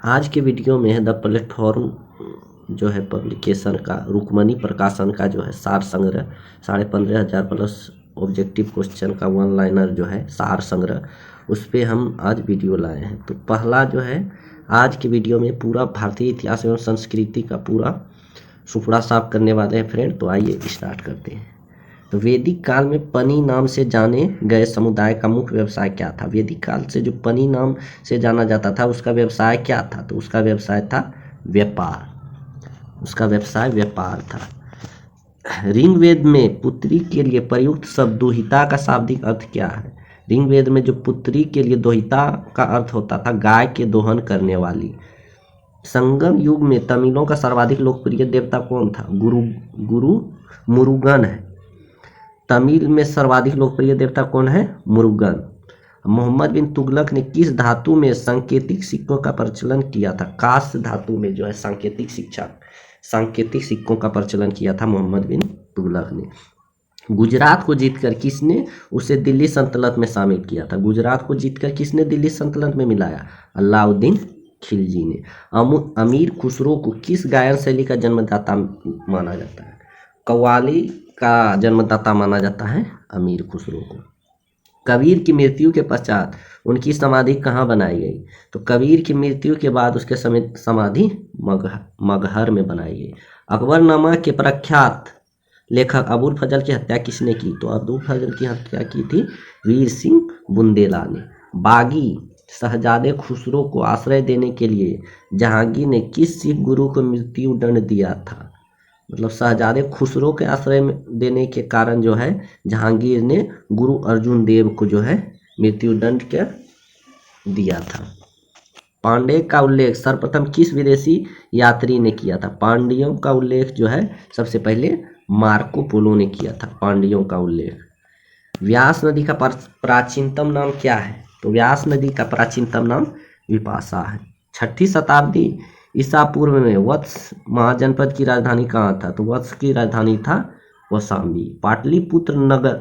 आज के वीडियो में द प्लेटफॉर्म जो है पब्लिकेशन का रुक्मणी प्रकाशन का जो है सार संग्रह 15,500 प्लस ऑब्जेक्टिव क्वेश्चन का वन लाइनर जो है सार संग्रह, उस पर हम आज वीडियो लाए हैं। तो पहला जो है आज के वीडियो में पूरा भारतीय इतिहास एवं संस्कृति का पूरा सुपड़ा साफ करने वाले हैं फ्रेंड। तो आइए स्टार्ट करते हैं। तो वैदिक काल में पनी नाम से जाने गए समुदाय का मुख्य व्यवसाय क्या था? वैदिक काल से जो पनी नाम से जाना जाता था उसका व्यवसाय क्या था? तो उसका व्यवसाय था व्यापार। उसका व्यवसाय व्यापार था। ऋग्वेद में पुत्री के लिए प्रयुक्त शब्द दुहिता का शाब्दिक अर्थ क्या है? ऋग्वेद में जो पुत्री के लिए दुहिता का अर्थ होता था गाय के दोहन करने वाली। संगम युग में तमिलों का सर्वाधिक लोकप्रिय देवता कौन था? गुरु मुरुगन है। तमिल में सर्वाधिक लोकप्रिय देवता कौन है? मुरुगन। मोहम्मद बिन तुगलक ने किस धातु में सांकेतिक सिक्कों का प्रचलन किया था? कांस्य धातु में जो है सांकेतिक सिक्कों का प्रचलन किया था मोहम्मद बिन तुगलक ने। गुजरात को जीतकर किसने उसे दिल्ली सल्तनत में शामिल किया था? गुजरात को जीतकर किसने दिल्ली सल्तनत में मिलाया? अलाउद्दीन खिलजी ने। अमीर खुसरो को किस गायन शैली का जन्मदाता माना जाता है? कव्वाली का जन्मदाता माना जाता है अमीर खुसरो को। कबीर की मृत्यु के पश्चात उनकी समाधि कहाँ बनाई गई? तो कबीर की मृत्यु के बाद उसके समाधि मगहर में बनाई गई। अकबरनामा के प्रख्यात लेखक अबुल फजल की हत्या किसने की? तो अबुल फजल की हत्या की थी वीर सिंह बुंदेला ने। बागी शहजादे खुसरो को आश्रय देने के लिए जहांगीर ने किस सिख गुरु को मृत्यु दंड दिया था? मतलब शहजादे खुसरो के आश्रय देने के कारण जो है जहांगीर ने गुरु अर्जुन देव को जो है मृत्युदंड के दिया था। पांडे का उल्लेख सर्वप्रथम किस विदेशी यात्री ने किया था? पांड्यों का उल्लेख जो है सबसे पहले मार्को पोलो ने किया था, पांड्यों का उल्लेख। व्यास नदी का प्राचीनतम नाम क्या है? तो व्यास नदी का प्राचीनतम नाम विपाशा है। 6ठी शताब्दी ईसा पूर्व में वत्स महाजनपद की राजधानी कहाँ था? तो वत्स की राजधानी था कौशाम्बी। पाटलिपुत्र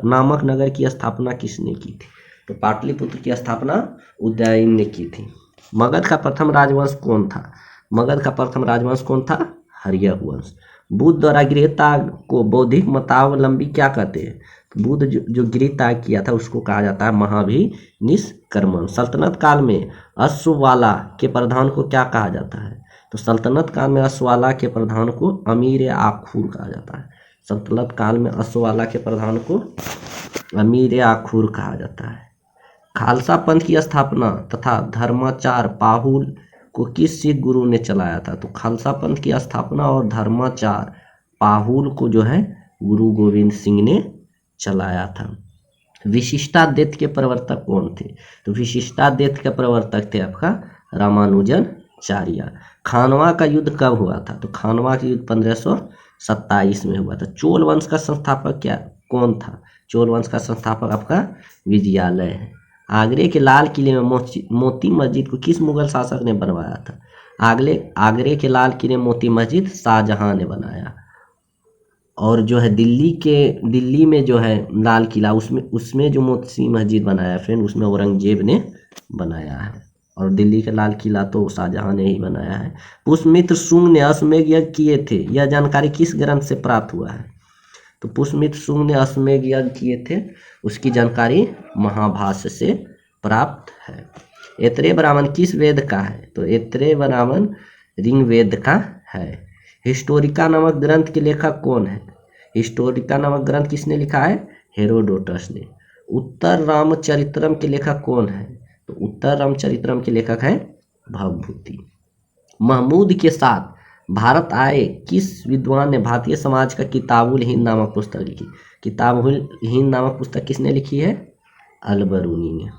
नामक नगर की स्थापना किसने की थी? तो पाटलिपुत्र की स्थापना उदयन ने की थी। मगध का प्रथम राजवंश कौन था? मगध का प्रथम राजवंश कौन था? हर्यक वंश। बुद्ध द्वारा गृह त्याग को बौद्धिक मतावलंबी क्या कहते हैं? बुद्ध जो गृह त्याग किया था उसको कहा जाता है महाभिनिष्क्रमण। सल्तनत काल में अश्ववाला के प्रधान को क्या कहा जाता है? तो सल्तनत काल में अश्ववाला के प्रधान को अमीर आखूर कहा जाता है। सल्तनत काल में अश्ववाला के प्रधान को अमीर आखूर कहा जाता है। खालसा पंथ की स्थापना तथा धर्माचार पाहुल को किस सिख गुरु ने चलाया था? तो खालसा पंथ की स्थापना और धर्माचार पाहुल को जो है गुरु गोविंद सिंह ने चलाया था। विशिष्टाद्वैत के प्रवर्तक कौन थे? तो विशिष्टाद्वैत के प्रवर्तक थे आपका रामानुजनाचार्य। खानवा का युद्ध कब हुआ था? तो खानवा का युद्ध 1527 में हुआ था। चोल वंश का संस्थापक कौन था? चोल वंश का संस्थापक आपका विजयालय है। आगरे के लाल किले में मोती मस्जिद को किस मुगल शासक ने बनवाया था? आगरे के लाल किले मोती मस्जिद शाहजहां ने बनाया। और जो है दिल्ली में जो है लाल किला उसमें जो मोती मस्जिद बनाया फ्रेंड उसमें औरंगजेब ने बनाया है। और दिल्ली का लाल किला तो शाहजहां ने ही बनाया है। पुष्यमित्र शुंग ने अश्वमेध यज्ञ किए थे, यह जानकारी किस ग्रंथ से प्राप्त हुआ है? तो पुष्यमित्र शुंग ने अश्वमेध यज्ञ किए थे, उसकी जानकारी महाभाष्य से प्राप्त है। ऐत्रेय ब्राह्मण किस वेद का है? तो ऐत्रेय ब्राह्मण ऋग्वेद का है। हिस्टोरिका नामक ग्रंथ के लेखक कौन है? हिस्टोरिका नामक ग्रंथ किसने लिखा है? हेरोडोटस ने। उत्तर रामचरित्रम के लेखक कौन है? तो उत्तर रामचरित्रम के लेखक है भवभूति। महमूद के साथ भारत आए किस विद्वान ने भारतीय समाज का किताबुल हिंद नामक पुस्तक लिखी? किताबुल हिंद नामक पुस्तक किसने लिखी है? अलबरूनी ने।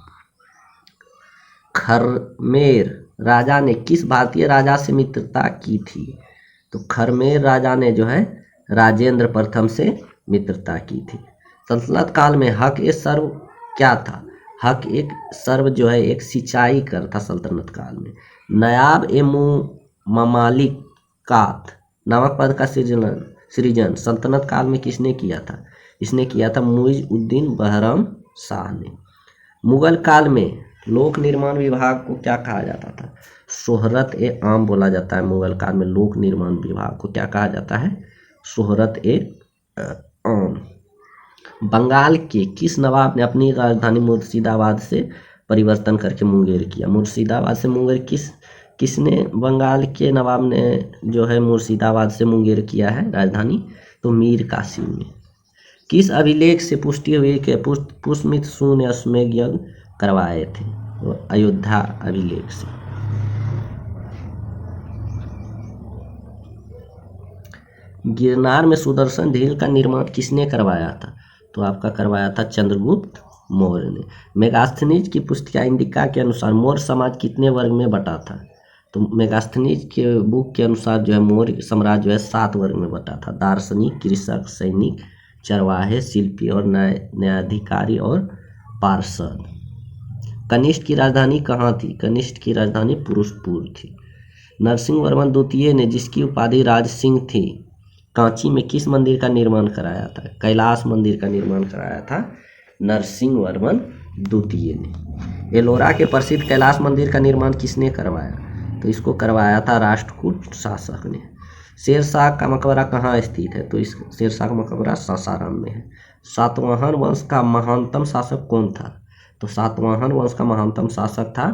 खरमेर राजा ने किस भारतीय राजा से मित्रता की थी? तो खरमेर राजा ने जो है राजेंद्र प्रथम से मित्रता की थी। सल्तनत काल में हक ए सर्व क्या था? हक एक सर्व जो है एक सिंचाई कर था सल्तनत काल में। नयाब ए ममालिकात नामक पद का सृजन सल्तनत काल में किसने किया था? इसने किया था मुइज़ उद्दीन बहरम शाह ने। मुगल काल में लोक निर्माण विभाग को क्या कहा जाता था? शोहरत ए आम बोला जाता है मुगल काल में। लोक निर्माण विभाग को क्या कहा जाता है? शोहरत ए आम। बंगाल के किस नवाब ने अपनी राजधानी मुर्शिदाबाद से परिवर्तन करके मुंगेर किया? मुर्शिदाबाद से मुंगेर किसने बंगाल के नवाब ने जो है मुर्शिदाबाद से मुंगेर किया है राजधानी? तो मीर कासिम ने। किस अभिलेख से पुष्टि हुई कि पुष्यमित्र सूर्य ने अश्वमेध यज्ञ करवाए थे? तो अयोध्या अभिलेख से। गिरनार में सुदर्शन झील का निर्माण किसने करवाया था? तो आपका करवाया था चंद्रगुप्त मौर्य ने। मेगास्थनीज की पुस्तिका इंडिका के अनुसार मौर्य समाज कितने वर्ग में बटा था? तो मेगास्थनीज के बुक के अनुसार जो है मौर्य साम्राज्य जो है 7 वर्ग में बटा था। दार्शनिक, कृषक, सैनिक, चरवाहे, शिल्पी और न्यायाधिकारी और पार्षद। कनिष्ठ की राजधानी कहाँ थी? कनिष्ठ की राजधानी पुरुषपुर थी। नरसिंह वर्मन द्वितीय ने, जिसकी उपाधि राज सिंह थी, कांची में किस मंदिर का निर्माण कराया था? कैलाश मंदिर का निर्माण कराया था नरसिंह वर्मन द्वितीय ने। एलोरा के प्रसिद्ध कैलाश मंदिर का निर्माण किसने करवाया? तो इसको करवाया था राष्ट्रकूट शासक ने। शेरशाह का मकबरा कहाँ स्थित है? तो इस शेरशाह का मकबरा सासाराम में है। सातवाहन वंश का महानतम शासक कौन था? तो सातवाहन वंश का महानतम शासक था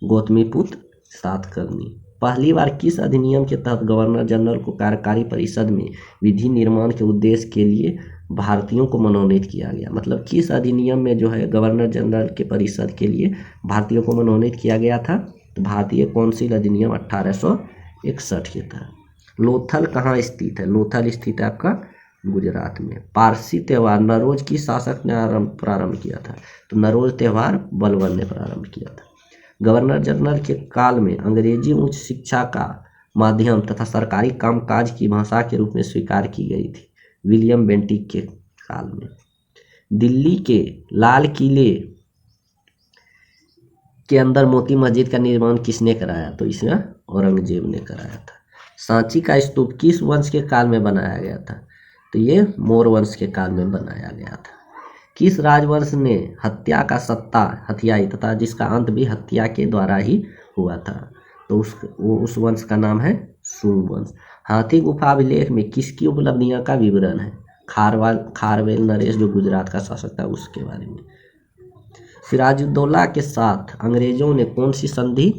गौतमीपुत्र सातकर्णी। पहली बार किस अधिनियम के तहत गवर्नर जनरल को कार्यकारी परिषद में विधि निर्माण के उद्देश्य के लिए भारतीयों को मनोनीत किया गया? मतलब किस अधिनियम में जो है गवर्नर जनरल के परिषद के लिए भारतीयों को मनोनीत किया गया था? तो भारतीय कौंसिल अधिनियम 1861 के तहत। लोथल कहाँ स्थित है? लोथल स्थित है आपका गुजरात में। पारसी त्यौहार नरोज की शासक ने प्रारंभ किया था? तो नरोज त्यौहार बलबन ने प्रारंभ किया था। गवर्नर जनरल के काल में अंग्रेजी उच्च शिक्षा का माध्यम तथा सरकारी कामकाज की भाषा के रूप में स्वीकार की गई थी विलियम बेंटिक के काल में। दिल्ली के लाल किले के अंदर मोती मस्जिद का निर्माण किसने कराया? तो इसमें औरंगजेब ने कराया था। सांची का स्तूप किस वंश के काल में बनाया गया था? तो ये मौर्य वंश के काल में बनाया गया था। किस राजवंश ने हत्या का सत्ता हथियाई तथा जिसका अंत भी हत्या के द्वारा ही हुआ था? तो उस वंश का नाम है शुंग वंश। हाथी गुफा अभिलेख में किसकी उपलब्धियां का विवरण है? खारवेल नरेश जो गुजरात का शासक था उसके बारे में। सिराजुद्दौला के साथ अंग्रेजों ने कौन सी संधि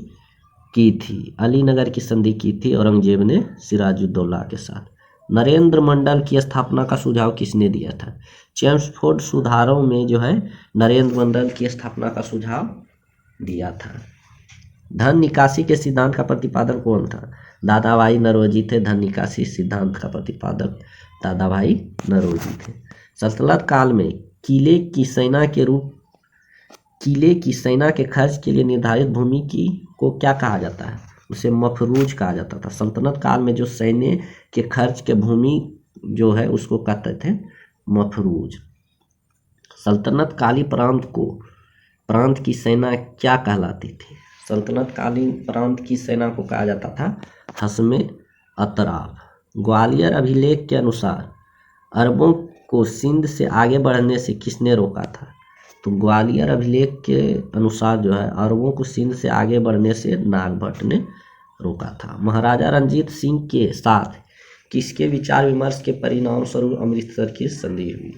की थी? अलीनगर की संधि की थी औरंगजेब ने सिराजुद्दौला के साथ। नरेंद्र मंडल की स्थापना का सुझाव किसने दिया था? चेम्सफोर्ड सुधारों में जो है नरेंद्र मंडल की स्थापना का सुझाव दिया था। धन निकासी के सिद्धांत का प्रतिपादक कौन था? दादाभाई नौरोजी थे। धन निकासी सिद्धांत का प्रतिपादक दादाभाई नौरोजी थे। सल्तनत काल में किले की सेना के खर्च के लिए निर्धारित भूमि को क्या कहा जाता है? उसे मफरूज कहा जाता था। सल्तनत काल में जो सैन्य के खर्च के भूमि जो है उसको कहते थे मफरूज। सल्तनत काली प्रांत की सेना क्या कहलाती थी? सल्तनत कालीन प्रांत की सेना को कहा जाता था हस्मे अतराफ। ग्वालियर अभिलेख के अनुसार अरबों को सिंध से आगे बढ़ने से किसने रोका था? तो ग्वालियर अभिलेख के अनुसार जो है अरबों को सिंध से आगे बढ़ने से नागभट्ट ने रोका था। महाराजा रंजीत सिंह के साथ किसके विचार विमर्श के परिणाम स्वरूप अमृतसर की संधि हुई?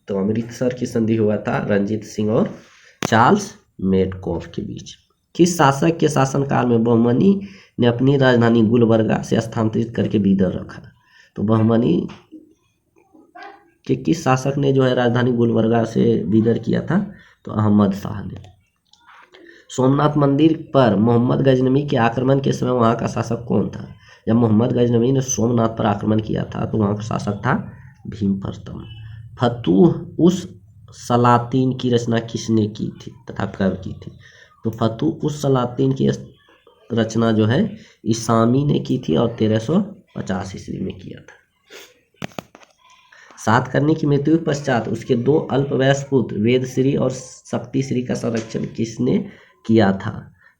तो अमृतसर की संधि हुआ था रंजीत सिंह और चार्ल्स मेटकॉफ के बीच। किस शासक के शासनकाल में बहमनी ने अपनी राजधानी गुलबर्गा से स्थानांतरित करके बीदर रखा? तो बहमनी के किस शासक ने जो है राजधानी गुलबर्गा से बीदर किया था? तो अहमद शाह ने। सोमनाथ मंदिर पर मोहम्मद गजनवी के आक्रमण के समय वहाँ का शासक कौन था? जब मोहम्मद गजनवी ने सोमनाथ पर आक्रमण किया था तो वहाँ का शासक था भीम प्रथम। फतूह उस सलातीन की रचना किसने की थी तथा कब की थी? तो फतूह उस सलातीन की रचना जो है ईसामी ने की थी और 1350 ईस्वी में किया था। सातकर्णी की मृत्यु के पश्चात उसके 2 अल्पवयस्क पुत्र वेदश्री और शक्तिश्री का संरक्षण किसने किया था?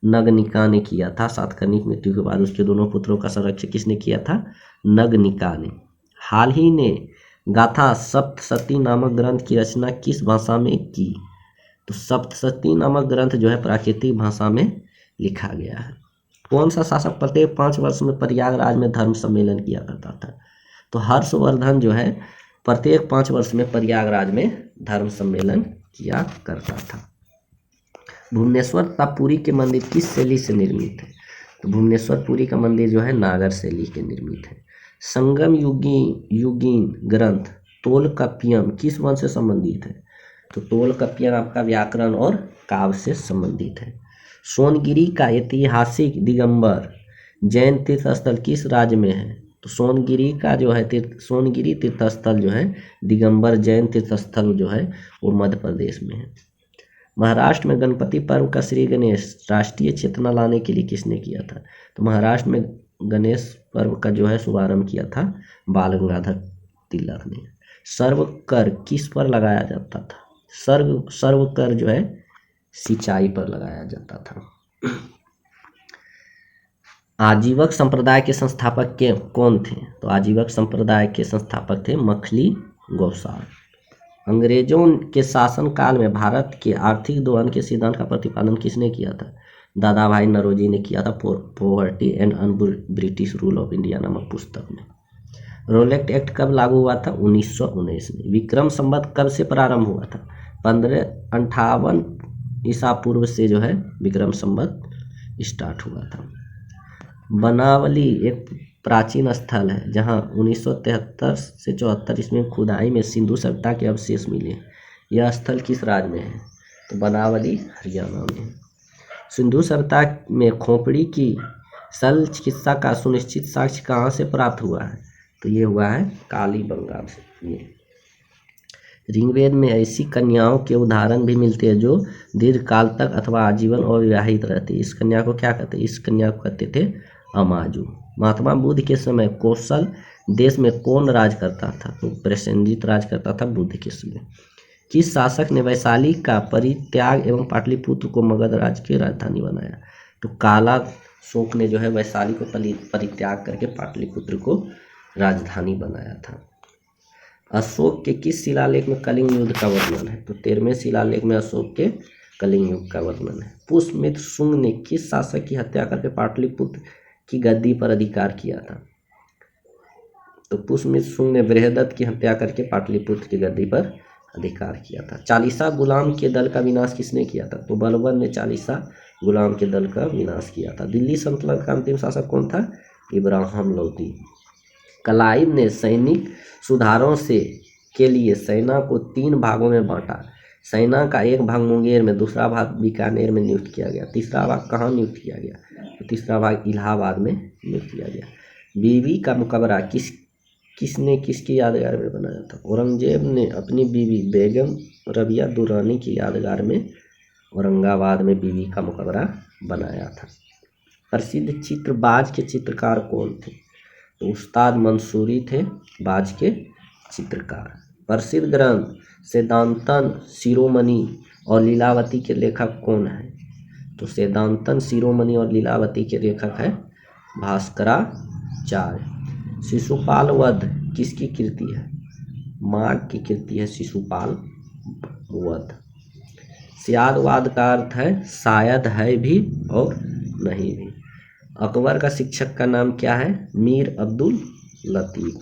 नगनिका ने किया था। सातकर्णी की मृत्यु के बाद उसके दोनों पुत्रों का संरक्षण किसने किया था? नगनिका ने। हाल ही ने गाथा सप्तशती नामक ग्रंथ की रचना किस भाषा में की? तो सप्तशती नामक ग्रंथ जो है प्राकृतिक भाषा में लिखा गया है। कौन सा शासक प्रत्येक 5 वर्ष में प्रयागराज में धर्म सम्मेलन किया करता था? तो हर्षवर्धन जो है प्रत्येक 5 वर्ष में प्रयागराज में धर्म सम्मेलन किया करता था। भुवनेश्वर तथा पुरी के मंदिर किस शैली से निर्मित है? तो भुवनेश्वर पुरी का मंदिर जो है नागर शैली के निर्मित है। संगम युगीन ग्रंथ तोलकाप्पियम किस वन से संबंधित है? तो तोलकाप्पियम आपका व्याकरण और काव्य से संबंधित है। सोनगिरी का ऐतिहासिक दिगंबर जैन तीर्थ स्थल किस राज्य में है? तो सोनगिरी का जो है सोनगिरी तीर्थ स्थल जो है दिगंबर जैन तीर्थ स्थल जो है वो मध्य प्रदेश में है। महाराष्ट्र में गणपति पर्व का श्री गणेश राष्ट्रीय चेतना लाने के लिए किसने किया था? तो महाराष्ट्र में गणेश पर्व का जो है शुभारंभ किया था बाल गंगाधर तिलक ने। सर्व कर किस पर लगाया जाता था? सर्व कर जो है सिंचाई पर लगाया जाता था। आजीवक संप्रदाय के संस्थापक के कौन थे? तो आजीवक संप्रदाय के संस्थापक थे मखली गौसाल। अंग्रेजों के शासनकाल में भारत के आर्थिक दोहन के सिद्धांत का प्रतिपादन किसने किया था? दादा भाई नौरोजी ने किया था poverty and British rule of India नामक पुस्तक में। रोलेट एक्ट कब लागू हुआ था? 1919 में। विक्रम संवत कब से प्रारंभ हुआ था? 1558 ईसा पूर्व से जो है विक्रम संवत स्टार्ट हुआ था। बनावली एक प्राचीन स्थल है जहां 1973 से 74 ईस्वी में खुदाई में सिंधु सभ्यता के अवशेष मिले। यह स्थल किस राज्य में है? तो बनावली हरियाणा में है। सिंधु सभ्यता में खोपड़ी की शल्य चिकित्सा का सुनिश्चित साक्ष्य कहाँ से प्राप्त हुआ है? तो ये हुआ है कालीबंगा से। ऋग्वेद में ऐसी कन्याओं के उदाहरण भी मिलते हैं जो दीर्घकाल तक अथवा आजीवन अविवाहित रहती। इस कन्या को क्या कहते? इस कन्या को कहते थे अमाजू। महात्मा बुद्ध के समय कौशल देश में कौन राज करता था? तो प्रसेनजीत राज करता था बुद्ध के समय। किस शासक ने वैशाली का परित्याग एवं पाटलिपुत्र को मगध राज्य की राजधानी बनाया? तो काला शोक ने जो है वैशाली को परित्याग करके पाटलिपुत्र को राजधानी बनाया था। अशोक के किस शिलालेख में कलिंग युद्ध का वर्णन है? तो 13वें शिलालेख में अशोक के कलिंग युद्ध का वर्णन है। पुष्यमित्र शुंग ने किस शासक की हत्या करके पाटलिपुत्र की गद्दी पर अधिकार किया था? तो पुष्यमित्र शुंग ने बृहदत्त की हत्या करके पाटलिपुत्र की गद्दी पर अधिकार किया था। चालीसा गुलाम के दल का विनाश किसने किया था? तो बलबन ने चालीसा गुलाम के दल का विनाश किया था। दिल्ली सल्तनत का अंतिम शासक कौन था? इब्राहिम लोदी। क्लाइव ने सैनिक सुधारों के लिए सेना को 3 भागों में बांटा। सेना का एक भाग मुंगेर में, दूसरा भाग बीकानेर में नियुक्त किया गया, तीसरा भाग कहाँ नियुक्त किया गया? तो तीसरा भाग इलाहाबाद में नियुक्त किया गया। बीवी का मकबरा किसने किसकी यादगार में बनाया था? औरंगजेब ने अपनी बीवी बेगम रबिया दुर्रानी की यादगार में औरंगाबाद में बीवी का मकबरा बनाया था। प्रसिद्ध चित्रबाज के चित्रकार कौन थे? तो उस्ताद मंसूरी थे बाज के चित्रकार। प्रसिद्ध ग्रंथ सेदांतन शिरोमणि और लीलावती के लेखक कौन है? तो सेदांतन शिरोमणि और लीलावती के लेखक है भास्कराचार्य। शिशुपाल वध किसकी कृति है? माघ की कृति है शिशुपाल वध। स्यादवाद का अर्थ है शायद है भी और नहीं भी। अकबर का शिक्षक का नाम क्या है? मीर अब्दुल लतीफ।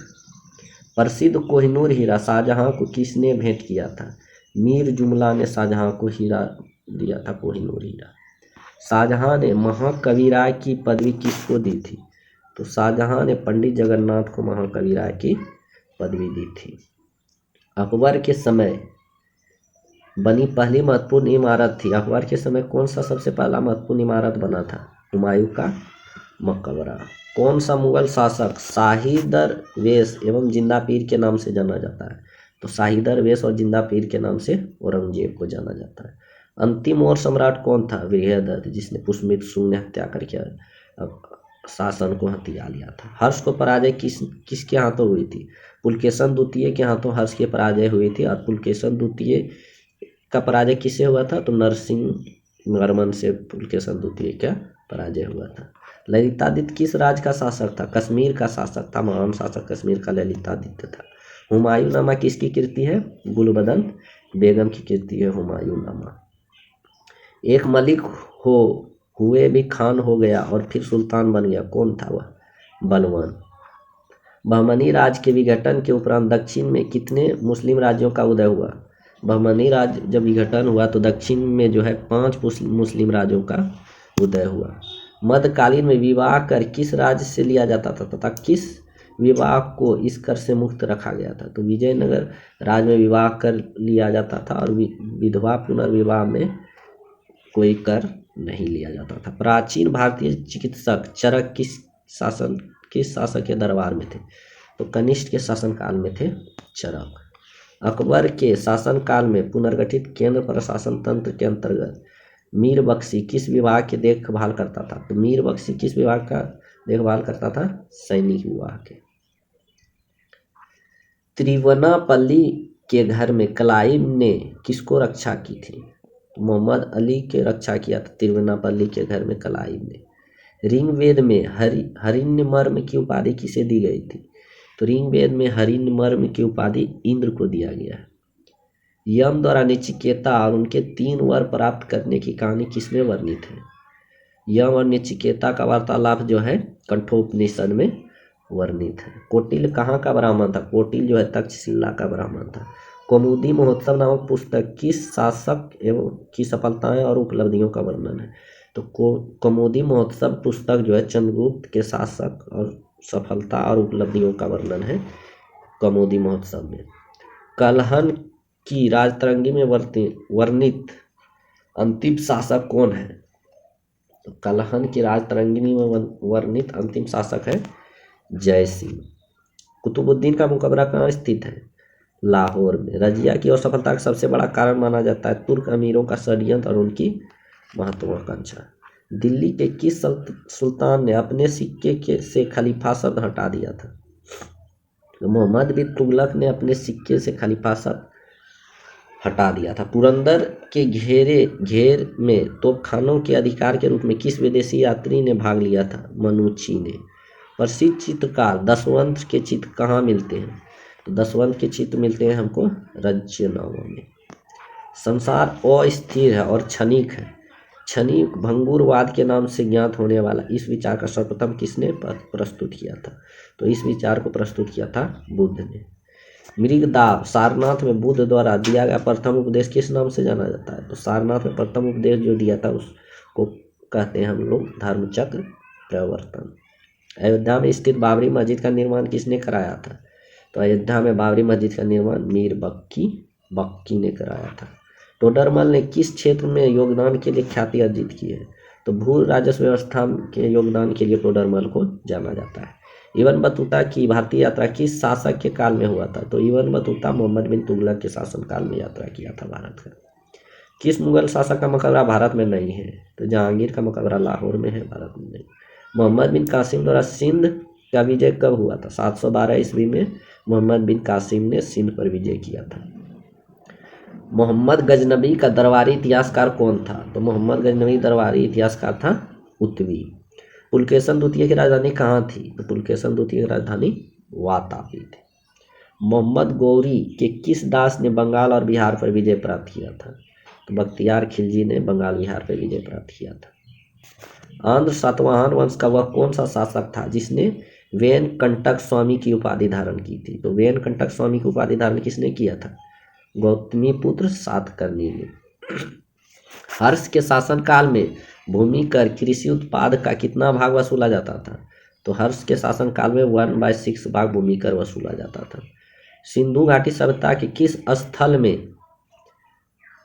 प्रसिद्ध कोहिनूर हीरा शाहजहां को किसने भेंट किया था? मीर जुमला ने शाहजहां को हीरा दिया था, कोहिनूर हीरा। शाहजहां ने महाकवि राय की पदवी किसको दी थी? तो शाहजहां ने पंडित जगन्नाथ को महाकवि राय की पदवी दी थी। अकबर के समय बनी पहली महत्वपूर्ण इमारत थी। अकबर के समय कौन सा सबसे पहला महत्वपूर्ण इमारत बना था? हुमायूं का मकबरा। कौन सा मुगल शासक शाही दरवेश एवं जिंदा पीर के नाम से जाना जाता है? तो शाही दरवेश और जिंदा पीर के नाम से औरंगजेब को जाना जाता है। अंतिम और सम्राट कौन था? बृहदत्त, जिसने पुष्यमित्र शुंग ने हत्या करके शासन को हथिया लिया था। हर्ष को पराजय किसके हाथों हुई थी? पुलकेशन द्वितीय के हाथों हर्ष की पराजय हुई थी। और पुलकेशन द्वितीय का पराजय किससे हुआ था? तो नरसिंह वर्मन से पुलकेशन द्वितीय का पराजय हुआ था। ललितादित्य किस राज्य का शासक था? कश्मीर का शासक था। महान शासक कश्मीर का ललितादित्य था। हुमायूं नामा किसकी कृति है? गुलबदन बेगम की कृति है हुमायूं नामा। एक मलिक हो हुए भी खान हो गया और फिर सुल्तान बन गया, कौन था वह? बलवान। बहमनी राज के विघटन के उपरांत दक्षिण में कितने मुस्लिम राज्यों का उदय हुआ? बहमनी राज्य जब विघटन हुआ तो दक्षिण में जो है 5 मुस्लिम राज्यों का उदय हुआ। मध्यकालीन में विवाह कर किस राज्य से लिया जाता था तथा किस विवाह को इस कर से मुक्त रखा गया था? तो विजयनगर राज्य में विवाह कर लिया जाता था और विधवा पुनर्विवाह में कोई कर नहीं लिया जाता था। प्राचीन भारतीय चिकित्सक चरक किस शासक के दरबार में थे? तो कनिष्क के शासनकाल में थे चरक। अकबर के शासनकाल में पुनर्गठित केंद्र प्रशासन तंत्र के अंतर्गत मीर बख्शी किस विभाग की देखभाल करता था? तो मीर बख्शी किस विभाग का देखभाल करता था? सैनिक विभाग के। त्रिवनापल्ली के घर में क्लाइव ने किसको रक्षा की थी? तो मोहम्मद अली के रक्षा किया था त्रिवनापल्ली के घर में क्लाइव ने। ऋग्वेद में हरिण्यमर्म की उपाधि किसे दी गई थी? तो ऋग्वेद में हरिण्यमर्म की उपाधि इंद्र को दिया गया है। यम द्वारा नचिकेता और उनके 3 वर प्राप्त करने की कहानी किसमें वर्णित है? यम और नचिकेता का वार्तालाप जो है कठोपनिषद में वर्णित है। कौटिल्य कहाँ का ब्राह्मण था? कौटिल्य जो है तक्षशिला का ब्राह्मण था। कौमुदी महोत्सव नामक पुस्तक किस शासक एवं की सफलताएं और उपलब्धियों का वर्णन है? तो कौमुदी महोत्सव पुस्तक जो है चंद्रगुप्त के शासक और सफलता और उपलब्धियों का वर्णन है कौमुदी महोत्सव में। कलहन की राजतरंगी में वर्णित अंतिम शासक कौन है? तो कलहन की राजतरंगिनी में वर्णित अंतिम शासक है जय सिंह। कुतुबुद्दीन का मुकबरा कहाँ स्थित है? लाहौर में। रजिया की असफलता का सबसे बड़ा कारण माना जाता है तुर्क अमीरों का षड्यंत्र और उनकी महत्वाकांक्षा। दिल्ली के किस सुल्तान ने अपने सिक्के से खलीफा शब्द हटा दिया था? तो मोहम्मद बिन तुगलक ने अपने सिक्के से खलीफा शब्द हटा दिया था। पुरंदर के घेर में तोपखानों के अधिकार के रूप में किस विदेशी यात्री ने भाग लिया था? मनुची ने। प्रसिद्ध चित्रकार दशवंत के चित्र कहाँ मिलते हैं? तो दशवंत के चित्र मिलते हैं हमको रज्यनामा में। संसार अस्थिर है और क्षणिक है। क्षणिक भंगुरवाद के नाम से ज्ञात होने वाला इस विचार का सर्वप्रथम किसने प्रस्तुत किया था? तो इस विचार को प्रस्तुत किया था बुद्ध ने। मृगदाव सारनाथ में बुद्ध द्वारा दिया गया प्रथम उपदेश किस नाम से जाना जाता है? तो सारनाथ में प्रथम उपदेश जो दिया था उसको कहते हैं हम लोग धर्मचक्र प्रवर्तन। अयोध्या में स्थित बाबरी मस्जिद का निर्माण किसने कराया था? तो अयोध्या में बाबरी मस्जिद का निर्माण मीर बक्की ने कराया था। टोडरमल ने किस क्षेत्र में योगदान के लिए ख्याति अर्जित की है? तो भू राजस्व व्यवस्था के योगदान के लिए टोडरमल को जाना जाता है। इब्न बतूता की भारतीय यात्रा किस शासक के काल में हुआ था? तो इब्न बतूता मोहम्मद बिन तुगलक के शासनकाल में यात्रा किया था भारत का। किस मुगल शासक का मकबरा भारत में नहीं है? तो जहांगीर का मकबरा लाहौर में है, भारत में नहीं। मोहम्मद बिन कासिम द्वारा सिंध का विजय कब हुआ था? 712 ईस्वी में मोहम्मद बिन कासिम ने सिंध पर विजय किया था। मोहम्मद गजनबी का दरबारी इतिहासकार कौन था? तो मोहम्मद गजनबी दरबारी इतिहासकार था उत्वी। पुलकेशन द्वितीय की राजधानी कहाँ थी? तो पुलकेशन द्वितीय की राजधानी वातापी थी। मोहम्मद गौरी के किस दास ने बंगाल और बिहार पर विजय प्राप्त किया था? तो बख्तियार खिलजी ने बंगाल बिहार पर विजय प्राप्त किया था। आंध्र सातवाहन वंश का वह कौन सा शासक था जिसने वेन कंटक स्वामी की उपाधि धारण की थी? तो वेन कंटक स्वामी की उपाधि धारण किसने किया था? गौतमी पुत्र सातकर्णी ने। हर्ष के शासनकाल में भूमि कर कृषि उत्पाद का कितना भाग वसूला जाता था? तो हर्ष के शासनकाल में 1/6 भाग भूमि कर वसूला जाता था। सिंधु घाटी सभ्यता के किस स्थल में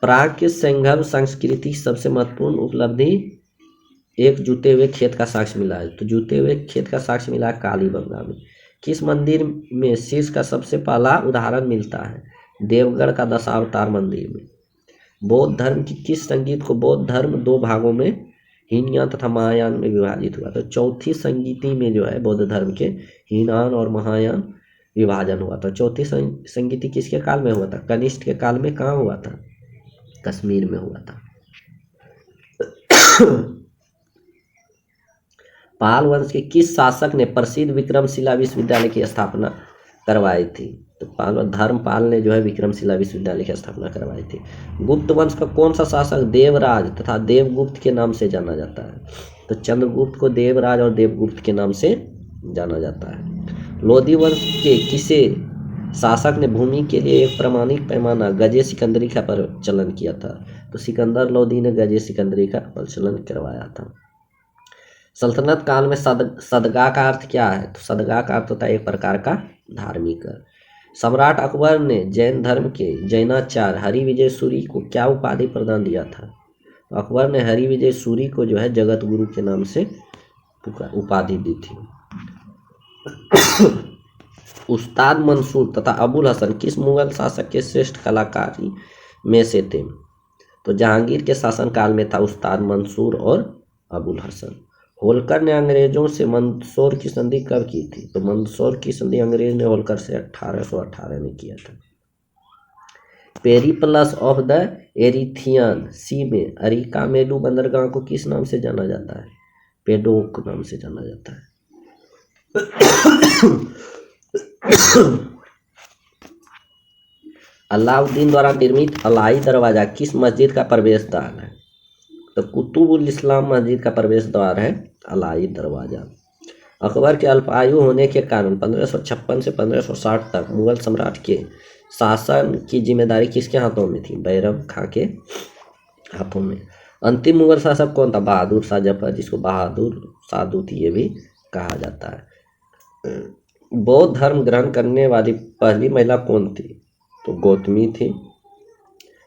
प्राच्य संगम संस्कृति सबसे महत्वपूर्ण उपलब्धि एक जुते हुए खेत का साक्ष्य मिला है? तो जुते हुए खेत का साक्ष्य मिला है कालीबंगा में। किस मंदिर में शीर्ष का सबसे पहला उदाहरण मिलता है? देवगढ़ का दशावतार मंदिर में। बौद्ध धर्म की किस संगीत को बौद्ध धर्म 2 भागों में हीनयान तथा महायान में विभाजित हुआ? तो चौथी संगीति में जो है बौद्ध धर्म के हीनयान और महायान विभाजन हुआ था। चौथी संगीति किसके काल में हुआ था? कनिष्क के काल में। कहाँ हुआ था? कश्मीर में हुआ था। पाल वंश के किस शासक ने प्रसिद्ध विक्रमशिला विश्वविद्यालय की स्थापना करवाई थी। तो धर्मपाल ने जो है विक्रमशिला विश्वविद्यालय की स्थापना करवाई थी। गुप्त वंश का कौन सा शासक देवराज तथा देवगुप्त के नाम से जाना जाता है? तो चंद्रगुप्त को देवराज और देवगुप्त के नाम से जाना जाता है। लोधी वंश के किसे शासक ने भूमि के लिए एक प्रमाणिक पैमाना गजे सिकंदरी का प्रचलन किया था? तो सिकंदर लोधी ने गजे सिकंदरी का प्रचलन करवाया था। सल्तनत काल में सदगा का अर्थ क्या है? तो सदगा का अर्थ होता है एक प्रकार का धार्मिक। सम्राट अकबर ने जैन धर्म के जैनाचार्य हरिविजय सूरी को क्या उपाधि प्रदान दिया था? तो अकबर ने हरिविजय सूरी को जो है जगत गुरु के नाम से उपाधि दी थी। उस्ताद मंसूर तथा अबुल हसन किस मुगल शासक के श्रेष्ठ कलाकारी में से थे? तो जहांगीर के शासनकाल में था उस्ताद मंसूर और अबुल हसन। होलकर ने अंग्रेजों से मंदसौर की संधि कब की थी? तो मंदसौर की संधि अंग्रेज ने होलकर से 1818 में किया था। पेरिप्लस ऑफ द एरिथियन सी में अरिकामेलु बंदरगाह को किस नाम से जाना जाता है? पेडोक नाम से जाना जाता है। अलाउद्दीन द्वारा निर्मित अलाई दरवाजा किस मस्जिद का प्रवेश द्वार है? तो कुतुबुल इस्लाम मस्जिद का प्रवेश द्वार है अलाई दरवाजा। अकबर के अल्पायु होने के कारण 1556 से 1560 तक मुगल सम्राट के शासन की जिम्मेदारी किसके हाथों में थी? बैरम खां के हाथों में। अंतिम मुगल शासक कौन था? बहादुर शाह जफर, जिसको बहादुर शाह दूती भी कहा जाता है। बौद्ध धर्म ग्रहण करने वाली पहली महिला कौन थी? तो गौतमी थी।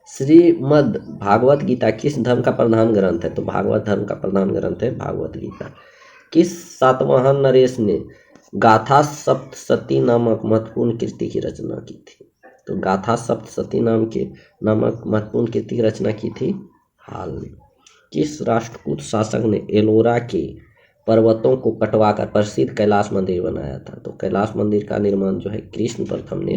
श्रीमद् भागवत गीता किस धर्म का प्रधान ग्रंथ है? तो भागवत धर्म का प्रधान ग्रंथ है भागवत गीता। किस सातवाहन नरेश ने गाथा सप्तशती नामक महत्वपूर्ण कृति की रचना की थी? तो गाथा सप्तशती नामक महत्वपूर्ण कृति की रचना की थी हाल ने। किस राष्ट्रकूट शासक ने एलोरा के पर्वतों को कटवाकर प्रसिद्ध कैलाश मंदिर बनाया था? तो कैलाश मंदिर का निर्माण जो है कृष्ण प्रथम ने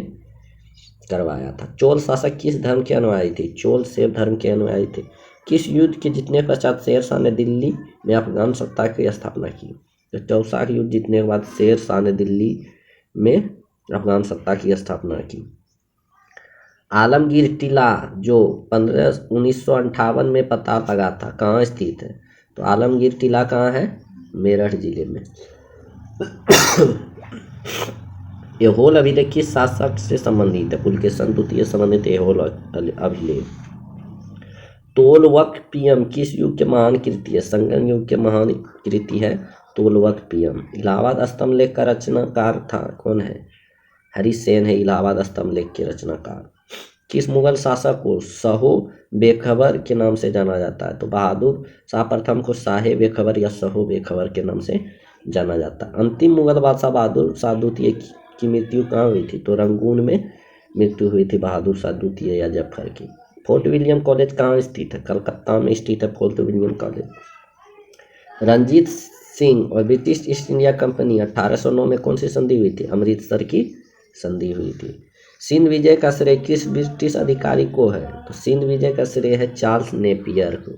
करवाया था। चोल शासक किस धर्म के अनुयायी थे? चोल शैव धर्म के अनुयायी थे। किस युद्ध के जीतने पश्चात शेर शाह ने दिल्ली में अफगान सत्ता की स्थापना की? तो चौसा युद्ध जीतने के बाद शेर शाह ने दिल्ली में अफगान सत्ता की स्थापना की। आलमगीर टीला जो 1958 में पता लगा था कहाँ स्थित है? तो आलमगीर टीला कहाँ है? मेरठ जिले में। एहोल अभिलेख किस शासक से संबंधित है? पुलकेशन द्वितीय संबंधित एहोल अभिलेख। तोलवकपियम किस युग के महान कृति है? संगम युग के महान कृति है तोलवकपियम। इलाहाबाद स्तंभ लेख का रचनाकार था कौन है? हरिसेन है इलाहाबाद स्तंभ लेख के रचनाकार। किस मुगल शासक को सहो बेखबर के नाम से जाना जाता है? तो बहादुर शाह प्रथम को शाहे बेखबर या सहो बेखबर के नाम से जाना जाता है। अंतिम मुगल बादशाह बहादुर शाह द्वितीय की मृत्यु कहाँ हुई थी? तो रंगून में मृत्यु हुई थी बहादुर शाह द्वितीय या जफर की। फोर्ट विलियम कॉलेज कहाँ स्थित है? कलकत्ता में स्थित है Fort William College. Ranjit Singh और ब्रिटिश ईस्ट इंडिया कंपनी 1809 में कौन सी संधि हुई थी? अमृतसर की संधि हुई थी। सिंध विजय का श्रेय किस ब्रिटिश अधिकारी को है? तो सिंध विजय का श्रेय है चार्ल्स नेपियर को।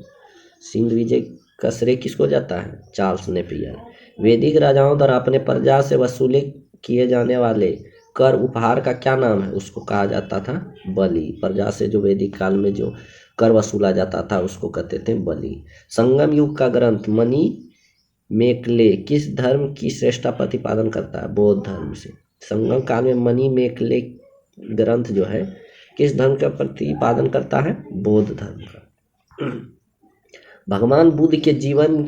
सिंध विजय का श्रेय किसको जाता है? Charles Napier. वैदिक राजाओं द्वारा अपने प्रजा से वसूले किए जाने वाले कर उपहार का क्या नाम है? उसको कहा जाता था बलि। प्रजा से जो वैदिक काल में जो कर वसूला जाता था उसको कहते थे बलि। संगम युग का ग्रंथ मणि मेकले किस धर्म की श्रेष्ठता प्रतिपादन करता है? बौद्ध धर्म से। संगम काल में मणि मेकले ग्रंथ जो है किस धर्म का प्रतिपादन करता है? बौद्ध धर्म का। भगवान बुद्ध के जीवन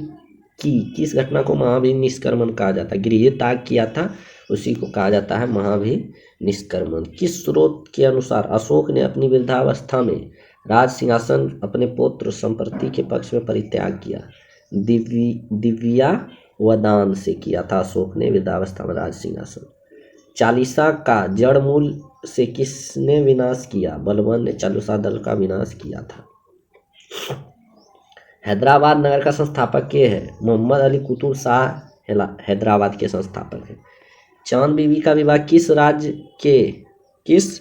की किस घटना को महावीर निष्क्रमण कहा जाता है? गृह त्याग किया था उसी को कहा जाता है महावीर निष्क्रमण। किस स्रोत के अनुसार अशोक ने अपनी वृद्धावस्था में राज सिंहासन अपने पुत्र संप्रति के पक्ष में परित्याग किया? दिव्या वदान से किया था अशोक ने वृद्धावस्था में राज सिंहासन। चालीसा का जड़ मूल से किसने विनाश किया? बलबन ने चालीसा दल का विनाश किया था। हैदराबाद नगर का संस्थापक के है? मोहम्मद अली कुतुब शाह हैदराबाद के संस्थापक है। चांद बीबी का विवाह किस राज्य के किस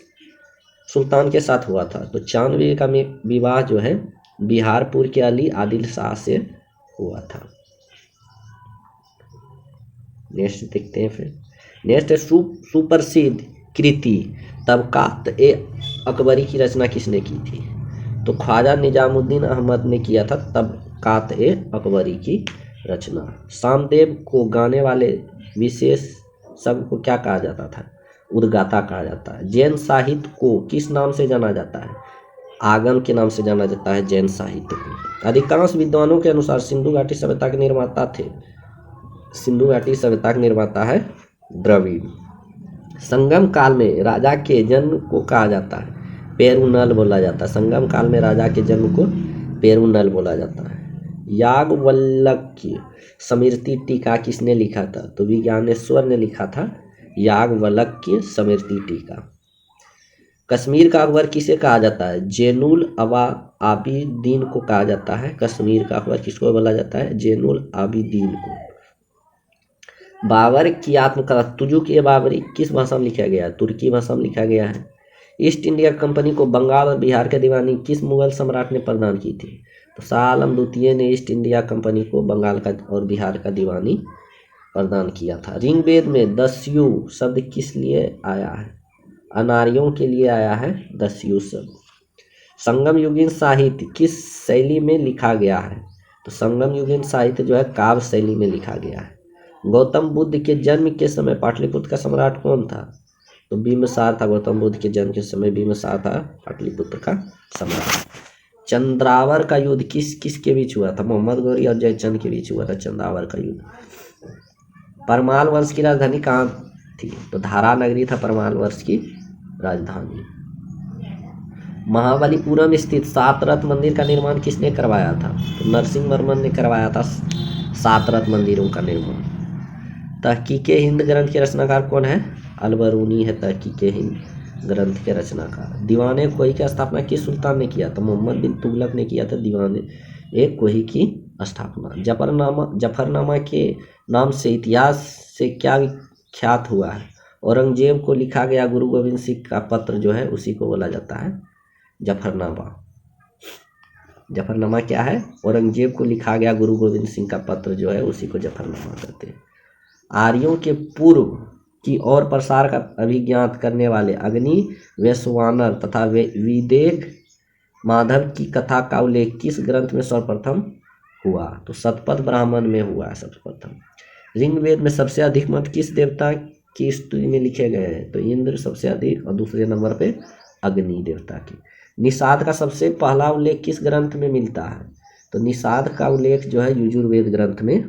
सुल्तान के साथ हुआ था? तो चांद बीबी का विवाह जो है बिहारपुर के अली आदिल शाह से हुआ था। नेक्स्ट देखते हैं फिर। नेक्स्ट है सुप्रसिद्ध कृति तबकात ए अकबरी की रचना किसने की थी? तो ख्वाजा निजामुद्दीन अहमद ने किया था तबकात ए अकबरी की रचना। सामदेव को गाने वाले विशेष शब्द को क्या कहा जाता था? उद्गाता कहा जाता है। जैन साहित्य को किस नाम से जाना जाता है? आगम के नाम से जाना जाता है जैन साहित्य को। अधिकांश विद्वानों के अनुसार सिंधु घाटी सभ्यता के निर्माता थे। सिंधु घाटी सभ्यता के निर्माता है द्रविड़। संगम काल में राजा के जन्म को कहा जाता है पेरुनल बोला जाता है। संगम काल में राजा के जन्म को पेरुनल बोला जाता है। याज्ञवल्क्य स्मृति टीका किसने लिखा था? तो विज्ञानेश्वर ने लिखा था याज्ञवल्क्य स्मृति टीका। कश्मीर का अकबर किसे कहा जाता है? जैनुल आबिदीन को कहा जाता है। कश्मीर का अकबर किसको बोला जाता है? जैनुल आबिदीन को। बाबर की आत्मकथा तुजुक ए बाबरी किस भाषा में लिखा गया है? तुर्की भाषा में लिखा गया है। ईस्ट इंडिया कंपनी को बंगाल और बिहार की दीवानी किस मुगल सम्राट ने प्रदान की थी? तो शाह आलम द्वितीय ने ईस्ट इंडिया कंपनी को बंगाल का और बिहार का दीवानी प्रदान किया था। ऋग्वेद में दस्यु शब्द किस लिए आया है? अनार्यों के लिए आया है दस्यु शब्द। संगम युगीन साहित्य किस शैली में लिखा गया है? तो संगम युगीन साहित्य जो है काव्य शैली में लिखा गया है। गौतम बुद्ध के जन्म के समय पाटलिपुत्र का सम्राट कौन था? तो बिंबिसार था। गौतम बुद्ध के जन्म के समय बिंबिसार था पाटलिपुत्र का सम्राट। चंद्रावर का युद्ध किस के बीच हुआ था? मोहम्मद गौरी और जयचंद के बीच हुआ था चंद्रावर का युद्ध। परमाल वंश की राजधानी कहाँ थी? तो धारा नगरी था परमाल वंश की राजधानी। महाबलीपुरम स्थित सात रथ मंदिर का निर्माण किसने करवाया था? तो नरसिंह वर्मन ने करवाया था सात रथ मंदिरों का निर्माण। तहकीके हिंद ग्रंथ के रचनाकार कौन है? अलबरूनी है तहकीके हिंद ग्रंथ के रचनाकार। दीवाने कोही की स्थापना किस सुल्तान ने किया था? मोहम्मद बिन तुगलक ने किया था दीवाने कोही की स्थापना। जफरनामा के नाम से इतिहास से क्या विख्यात हुआ है? औरंगजेब को लिखा गया गुरु गोविंद सिंह का पत्र जो है उसी को बोला जाता है जफरनामा। जफरनामा क्या है? औरंगजेब को लिखा गया गुरु गोविंद सिंह का पत्र जो है उसी को जफरनामा कहते हैं। आर्यों के पूर्व की ओर प्रसार का अभिज्ञात करने वाले अग्नि वैश्वानर तथा विदेह माधव की कथा का उल्लेख किस ग्रंथ में सर्वप्रथम हुआ? तो शतपथ ब्राह्मण में हुआ है सर्वप्रथम। ऋग्वेद में सबसे अधिक मंत्र किस देवता की स्तुति में लिखे गए हैं? तो इंद्र सबसे अधिक और दूसरे नंबर पे अग्नि देवता की। निषाद का सबसे पहला उल्लेख किस ग्रंथ में मिलता है? तो निषाद का उल्लेख जो है यजुर्वेद ग्रंथ में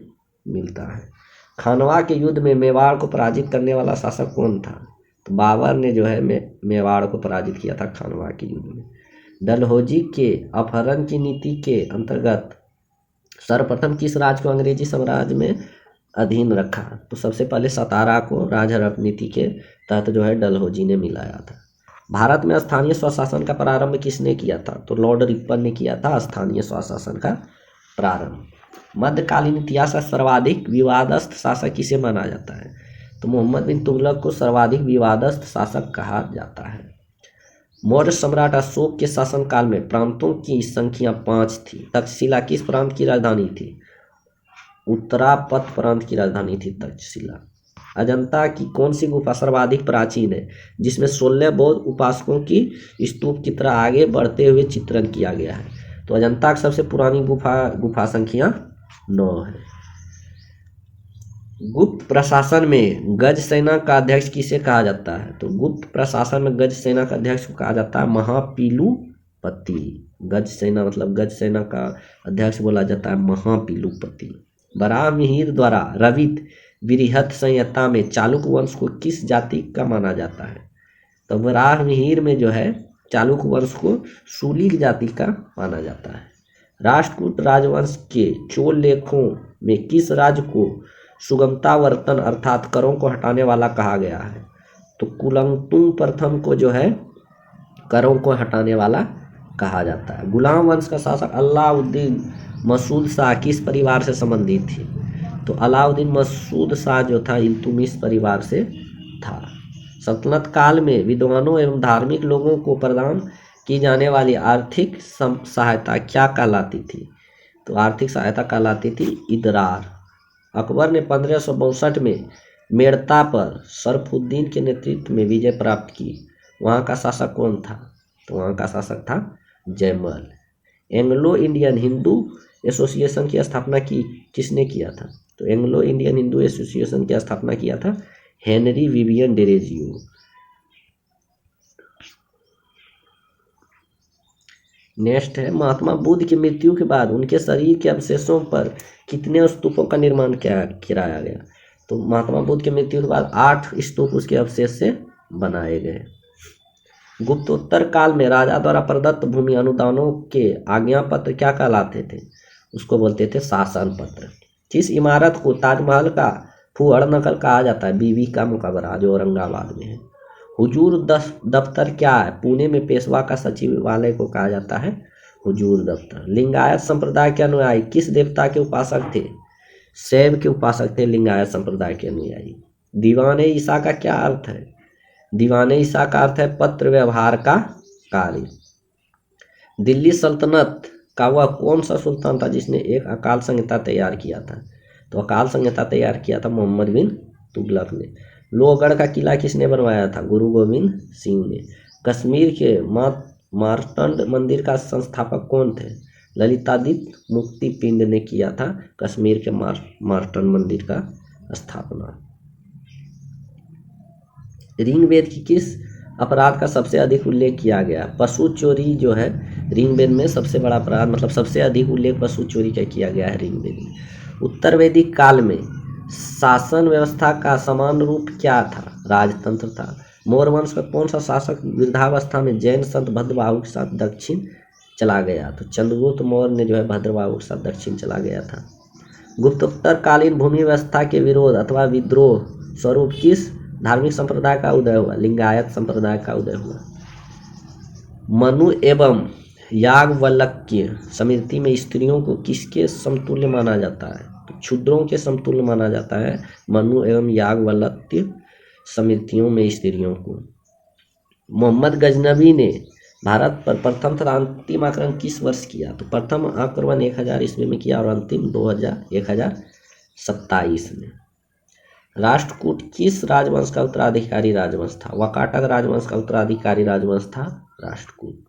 मिलता है। खानवा के युद्ध में मेवाड़ को पराजित करने वाला शासक कौन था? तो बाबर ने जो है मेवाड़ को पराजित किया था खानवा के युद्ध में। डलहौजी के अपहरण की नीति के अंतर्गत सर्वप्रथम किस राज्य को अंग्रेजी साम्राज्य में अधीन रखा? तो सबसे पहले सतारा को राजहरप नीति के तहत जो है डलहौजी ने मिलाया था। भारत में स्थानीय स्वशासन का प्रारंभ किसने किया था? तो लॉर्ड रिपन ने किया था स्थानीय स्वशासन का प्रारंभ। मध्यकालीन इतिहास का सर्वाधिक विवादस्त शासक किसे माना जाता है? तो मोहम्मद बिन तुगलक को सर्वाधिक विवादस्त शासक कहा जाता है। मौर्य सम्राट अशोक के शासनकाल में प्रांतों की संख्या 5 थी। तक्षशिला किस प्रांत की राजधानी थी? उत्तरापथ प्रांत की राजधानी थी तक्षशिला। अजंता की कौन सी गुफा सर्वाधिक प्राचीन है जिसमें 16 बौद्ध उपासकों की स्तूप की तरह आगे बढ़ते हुए चित्रण किया गया है? तो अजंता की सबसे पुरानी गुफा संख्या 9 है। गुप्त प्रशासन में गज सेना का अध्यक्ष किसे कहा जाता है? तो गुप्त प्रशासन में गज सेना का अध्यक्ष को कहा जाता है महापीलूपति। गज सेना मतलब गज सेना का अध्यक्ष बोला जाता है महापीलूपति। वराह मिहिर द्वारा रवित बृहत संहिता में चालुक्य वंश को किस जाति का माना जाता है? तो वराह मिहिर में जो है चालुक्य वंश को शूलिक जाति का माना जाता है। राष्ट्रकूट राजवंश के चोल लेखों में किस राज्य को सुगमतावर्तन अर्थात करों को हटाने वाला कहा गया है? तो कुलंगतुंग प्रथम को जो है करों को हटाने वाला कहा जाता है। गुलाम वंश का शासक अलाउद्दीन मसूद शाह किस परिवार से संबंधित थी? तो अलाउद्दीन मसूद शाह जो था इल्तुमिश परिवार से था। सल्तनत काल में विद्वानों एवं धार्मिक लोगों को प्रदान की जाने वाली आर्थिक सहायता क्या कहलाती थी? तो आर्थिक सहायता कहलाती थी इदरार। अकबर ने 1562 में मेड़ता पर शरफुद्दीन के नेतृत्व में विजय प्राप्त की। वहाँ का शासक कौन था? तो वहाँ का शासक था Jaimal. Anglo Indian Hindu Association की स्थापना की किसने किया था? तो एंग्लो इंडियन हिंदू एसोसिएशन की स्थापना किया था हेनरी विवियन डेरेजियो। नेक्स्ट है, महात्मा बुद्ध की मृत्यु के बाद उनके शरीर के अवशेषों पर कितने स्तूपों का निर्माण कराया गया? तो महात्मा बुद्ध की मृत्यु के बाद 8 स्तूप उसके अवशेष से बनाए गए। गुप्तोत्तर काल में राजा द्वारा प्रदत्त भूमि अनुदानों के आज्ञा पत्र क्या कहलाते थे? उसको बोलते थे शासन पत्र। किस इमारत को ताजमहल का फुहड़ नकल कहा जाता है? बीबी का मकबरा, जो औरंगाबाद में है। हुजूर दफ्तर क्या है? पुणे में पेशवा का सचिवालय को कहा जाता है हुजूर दफ्तर। लिंगायत संप्रदाय के अनुयायी किस देवता के उपासक थे? शैव के उपासक थे लिंगायत संप्रदाय के अनुयायी। दीवाने ईसा का क्या अर्थ है? दीवाने ईसा का अर्थ है पत्र व्यवहार का कार्य। दिल्ली सल्तनत का वह कौन सा सुल्तान था जिसने एक अकाल संहिता तैयार किया था? तो अकाल संहिता तैयार किया था मोहम्मद बिन तुगलक ने। लोहगढ़ का किला किसने बनवाया था? गुरु गोविंद सिंह ने। कश्मीर के मार्तंड मंदिर का संस्थापक कौन थे? ललितादित्य मुक्तिपिंड ने किया था कश्मीर के मार्तंड मंदिर का स्थापना। ऋग्वेद की किस अपराध का सबसे अधिक उल्लेख किया गया? पशु चोरी जो है ऋग्वेद में सबसे बड़ा अपराध, मतलब सबसे अधिक उल्लेख पशु चोरी का किया गया है ऋग्वेद में। उत्तर वैदिक काल में शासन व्यवस्था का समान रूप क्या था? राजतंत्र था। मौर्य वंश का कौन सा शासक वृद्धावस्था में जैन संत भद्रबाहु के साथ दक्षिण चला गया? तो चंद्रगुप्त मौर्य ने जो है भद्रबाहु के साथ दक्षिण चला गया था। गुप्तोत्तर कालीन भूमि व्यवस्था के विरोध अथवा विद्रोह स्वरूप किस धार्मिक संप्रदाय का उदय हुआ? लिंगायत संप्रदाय का उदय हुआ। मनु एवं याज्ञवल्क्य स्मृति में स्त्रियों को किसके समतुल्य माना जाता है? तो क्षुद्रों के समतुल्य माना जाता है मनु एवं याज्ञवल्क्य स्मृतियों में स्त्रियों को। मोहम्मद गजनबी ने भारत पर प्रथम तथा अंतिम आक्रमण किस वर्ष किया? तो प्रथम आक्रमण 1000 ईस्वी में किया और अंतिम 1027 में। राष्ट्रकूट किस राजवंश का उत्तराधिकारी राजवंश था? वाकाटक राजवंश का उत्तराधिकारी राजवंश था राष्ट्रकूट।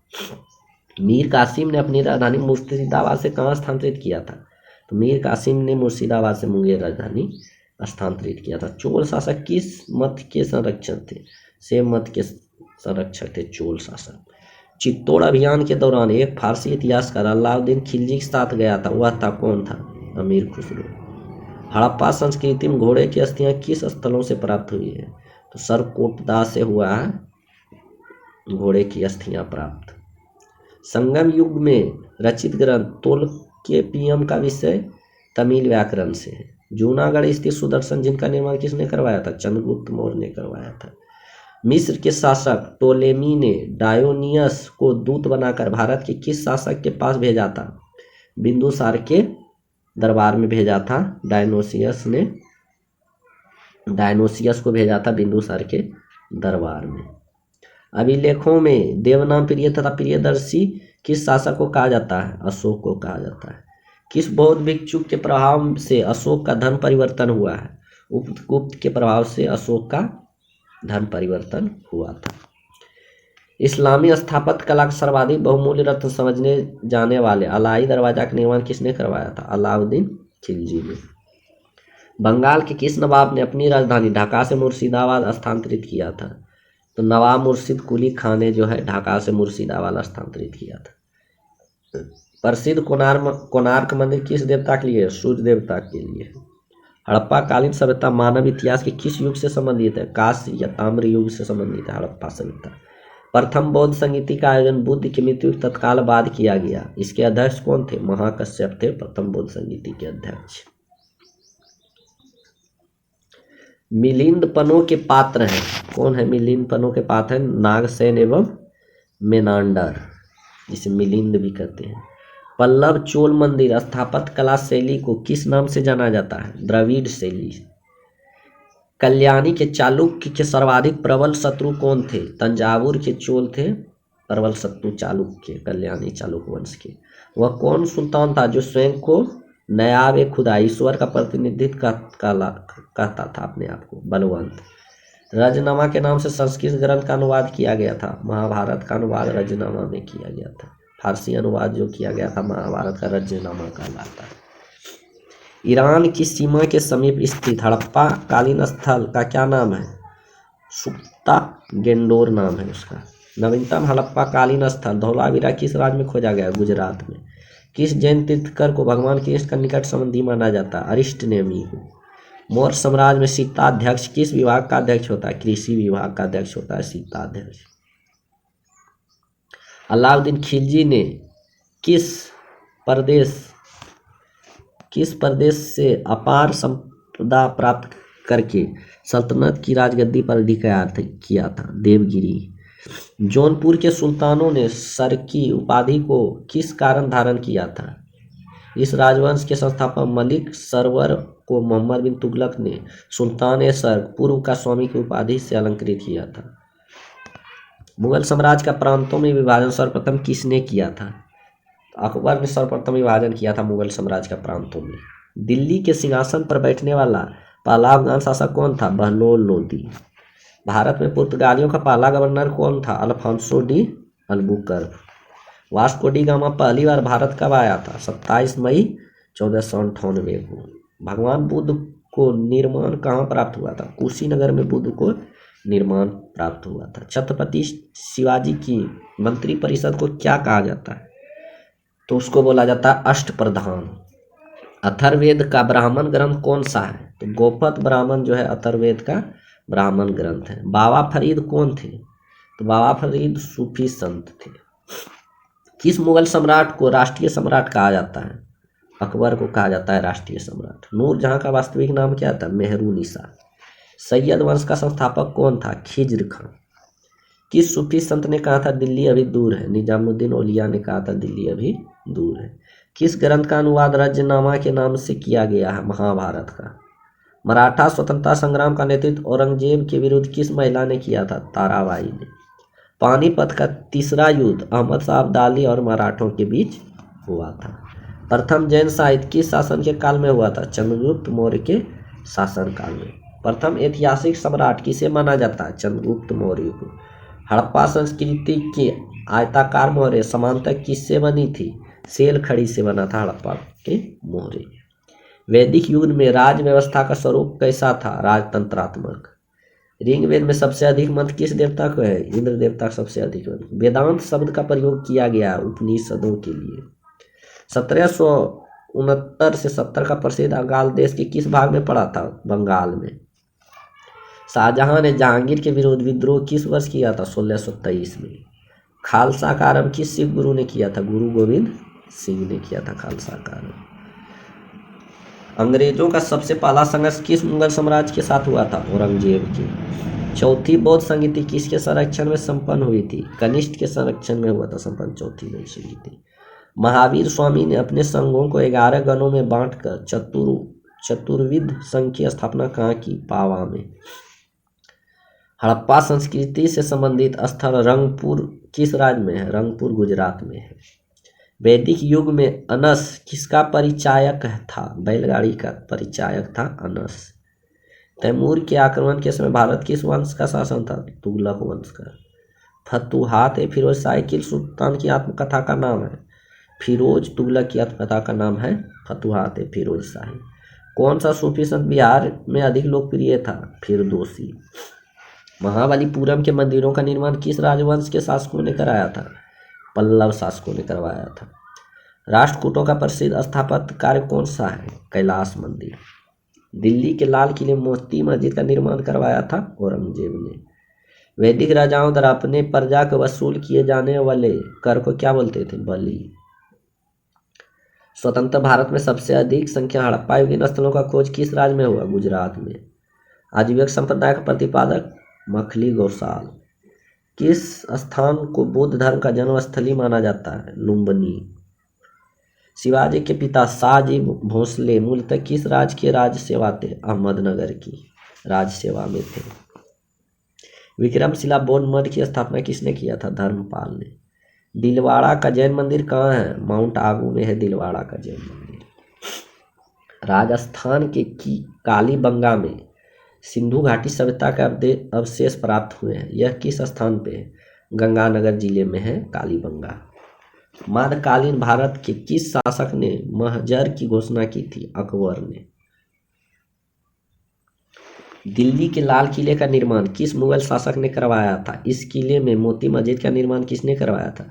मीर कासिम ने अपनी राजधानी मुर्शिदाबाद से कहाँ स्थानांतरित किया था? तो मीर कासिम ने मुर्शिदाबाद से मुंगेर राजधानी स्थानांतरित किया था। चोल शासक किस मत के संरक्षक थे? शैव मत के संरक्षक थे चोल शासक। चित्तौड़ अभियान के दौरान एक फारसी इतिहासकार अलाउद्दीन खिलजी के साथ गया था, वह था कौन था? अमीर खुसरो। हड़प्पा संस्कृति में घोड़े की अस्थियां किस स्थलों से प्राप्त हुई है? तो सरकोटदा से हुआ है घोड़े की अस्थियां प्राप्त। संगम युग में रचित ग्रंथ तोल्काप्पियम का विषय तमिल व्याकरण से है। जूनागढ़ स्थित सुदर्शन जिन का निर्माण किसने करवाया था? चंद्रगुप्त मौर्य ने करवाया था। मिस्र के शासक टोलेमी ने डायोनियस को दूत बनाकर भारत के किस शासक के पास भेजा था? बिंदुसार के दरबार में भेजा था। डायनोसियस को भेजा था बिंदुसार के दरबार में। अभिलेखों में देवनाम प्रिय तथा प्रियदर्शी किस शासक को कहा जाता है? अशोक को कहा जाता है। किस बौद्ध भिक्षु के प्रभाव से अशोक का धर्म परिवर्तन हुआ है? उपगुप्त के प्रभाव से अशोक का धर्म परिवर्तन हुआ था। इस्लामी स्थापत्य कला का सर्वाधिक बहुमूल्य रत्न समझने जाने वाले अलाई दरवाजा का निर्माण किसने करवाया था? अलाउद्दीन खिलजी ने। बंगाल के किस नवाब ने अपनी राजधानी ढाका से मुर्शिदाबाद स्थानांतरित किया था? तो नवाब मुर्शिद कुली खान ने जो है ढाका से मुर्शिदाबाद स्थानांतरित किया था। प्रसिद्ध कोणार्क मंदिर किस देवता के लिए? सूर्य देवता के लिए। हड़प्पा कालीन सभ्यता मानव इतिहास के किस युग से संबंधित है? कांस्य या ताम्र युग से संबंधित है हड़प्पा सभ्यता। प्रथम बौद्ध संगीति का आयोजन बुद्ध की मृत्यु के तत्काल बाद किया गया। इसके अध्यक्ष कौन थे? महाकश्यप थे प्रथम बौद्ध संगीति के अध्यक्ष। मिलिंद-पनो के पात्र हैं कौन है? मिलिंद-पनो के पात्र हैं नागसेन एवं मेनांडर, जिसे मिलिंद भी कहते हैं। पल्लव चोल मंदिर स्थापत्य कला शैली को किस नाम से जाना जाता है? द्रविड़ शैली। कल्याणी के चालुक्य के सर्वाधिक प्रबल शत्रु कौन थे? तंजावुर के चोल थे प्रबल शत्रु चालुक्य, कल्याणी चालुक्य वंश के। वह कौन सुल्तान था जो स्वयं को नायाब एक खुदा, ईश्वर का प्रतिनिधित्व कहता था अपने आप को। बलवंत, रजनामा के नाम से संस्कृत ग्रंथ का अनुवाद किया गया था। महाभारत का अनुवाद रजनामा में किया गया था। फारसी अनुवाद जो किया गया था महाभारत का रजनामा कहलाता है। ईरान की सीमा के समीप स्थित हड़प्पा कालीन स्थल का क्या नाम है? सुक्ता गेंडोर नाम है उसका। नवीनतम हड़प्पा कालीन स्थल धौलावीरा किस राज्य में खोजा गया? गुजरात में। किस जैन तीर्थकर को भगवान कृष्ण का निकट संबंधी माना जाता है? अरिष्ट नेमी को। मौर्य साम्राज्य में सीताध्यक्ष किस विभाग का अध्यक्ष होता है? कृषि विभाग का अध्यक्ष होता है सीताध्यक्ष। अलाउद्दीन खिलजी ने किस प्रदेश से अपार संपदा प्राप्त करके सल्तनत की राजगद्दी पर अधिकार किया था? देवगिरी। जौनपुर के सुल्तानों ने सर की उपाधि को किस कारण धारण किया था? इस राजवंश के संस्थापक मलिक सरवर को मोहम्मद बिन तुगलक ने सुल्तान सर पूर्व का स्वामी की उपाधि से अलंकृत किया था। मुगल साम्राज्य का प्रांतों में विभाजन सर्वप्रथम किसने किया था? अकबर ने सर्वप्रथम विभाजन किया था मुगल साम्राज्य का प्रांतों में। दिल्ली के सिंहासन पर बैठने वाला पहला अफगान शासक कौन था? बहलोल लोदी। भारत में पुर्तगालियों का पहला गवर्नर कौन था? Alfonso de Albuquerque. Vasco da Gama पहली बार भारत कब आया था? 27 मई 1498 को। भगवान बुद्ध को निर्माण कहाँ प्राप्त हुआ था? कुशीनगर में बुद्ध को निर्माण प्राप्त हुआ था। छत्रपति शिवाजी की मंत्री परिषद को क्या कहा जाता है? तो उसको बोला जाता है अष्टप्रधान। अथर्ववेद का ब्राह्मण ग्रंथ कौन सा है? तो गोपद ब्राह्मण जो है अथर्ववेद का ब्राह्मण ग्रंथ है। बाबा फरीद कौन थे? तो बाबा फरीद सूफी संत थे। किस मुगल सम्राट को राष्ट्रीय सम्राट कहा जाता है? अकबर को कहा जाता है राष्ट्रीय सम्राट। नूरजहां का वास्तविक नाम क्या था? मेहरुनिसा। सैयद वंश का संस्थापक कौन था? खिज्र खां। किस सूफी संत ने कहा था दिल्ली अभी दूर है? निजामुद्दीन औलिया ने कहा था दिल्ली अभी दूर है। किस ग्रंथ का अनुवाद रजनामा के नाम से किया गया है? महाभारत का। मराठा स्वतंत्रता संग्राम का नेतृत्व औरंगजेब के विरुद्ध किस महिला ने किया था? ताराबाई ने। पानीपत का तीसरा युद्ध अहमद शाह अब्दाली और मराठों के बीच हुआ था। प्रथम जैन साहित्य किस शासन के काल में हुआ था? चंद्रगुप्त मौर्य के शासन काल में। प्रथम ऐतिहासिक सम्राट किसे माना जाता है? चंद्रगुप्त मौर्य को। हड़प्पा संस्कृति की आयताकार मोहरे समांतर किससे बनी थी? सेल खड़ी से बना था हड़प्पा के मोहरे। वैदिक युग में राज व्यवस्था का स्वरूप कैसा था? राजतंत्रात्मक। ऋग्वेद में सबसे अधिक मंत्र किस देवता को है? इंद्र देवता का सबसे अधिक मंत्र। वेदांत शब्द का प्रयोग किया गया उपनिषदों के लिए। 1769 से 70 का प्रसिद्ध अकाल देश के किस भाग में पड़ा था? बंगाल में। शाहजहां ने जहांगीर के विरुद्ध विद्रोह किस वर्ष किया था? 1623 में। खालसा का आरंभ किस सिख गुरु ने किया था? गुरु गोविंद सिंह ने किया था खालसा का आरंभ। अंग्रेजों का सबसे पहला संघर्ष किस मुगल साम्राज्य के साथ हुआ था? औरंगजेब के। चौथी बौद्ध संगीति किसके संरक्षण में संपन्न हुई थी? कनिष्ठ के संरक्षण में हुआ था संपन्न चौथी बौद्ध संगीति। महावीर स्वामी ने अपने संघों को 11 गणों में बांटकर चतुर्विध संघ की स्थापना कहाँ की? पावा में। हड़प्पा संस्कृति से संबंधित स्थल रंगपुर किस राज्य में है? रंगपुर गुजरात में है। वैदिक युग में अनस किसका परिचायक था? बैलगाड़ी का परिचायक था अनस। तैमूर के आक्रमण के समय भारत किस वंश का शासन था? तुगलक वंश का। फतुहात फिरोज शाही किस सुल्तान की आत्मकथा का नाम है? फिरोज तुगलक की आत्मकथा का नाम है फतुहात फिरोज शाही। कौन सा सूफी संत बिहार में अधिक लोकप्रिय था? फिरदौसी। महाबलीपुरम के मंदिरों का निर्माण किस राजवंश के शासकों ने कराया था? पल्लव शासकों ने करवाया था। राष्ट्रकूटों का प्रसिद्ध स्थापत्य कार्य कौन सा है? कैलाश मंदिर। दिल्ली के लाल किले मोती मस्जिद का निर्माण करवाया था औरंगजेब ने। वैदिक राजाओं द्वारा अपने प्रजा को वसूल किए जाने वाले कर को क्या बोलते थे? बलि। स्वतंत्र भारत में सबसे अधिक संख्या हड़प्पा युगीन स्थलों का खोज किस राज्य में हुआ? गुजरात में। आजीविक संप्रदाय का प्रतिपादक मखली गौशाल। किस स्थान को बौद्ध धर्म का जन्मस्थली माना जाता है? लुम्बिनी। शिवाजी के पिता शाहजी भोसले मूलतः किस राज्य के राज्य सेवा थे? अहमदनगर की राज्य सेवा में थे। विक्रमशिला बौद्ध मठ की स्थापना किसने किया था? धर्मपाल ने। दिलवाड़ा का जैन मंदिर कहाँ है? माउंट आबू में है दिलवाड़ा का जैन मंदिर। राजस्थान के कालीबंगा में सिंधु घाटी सभ्यता के अवशेष प्राप्त हुए हैं। यह किस स्थान पे है? गंगानगर जिले में है कालीबंगा। मध्यकालीन भारत के किस शासक ने महजर की घोषणा की थी? अकबर ने। दिल्ली के लाल किले का निर्माण किस मुगल शासक ने करवाया था? इस किले में मोती मस्जिद का निर्माण किसने करवाया था?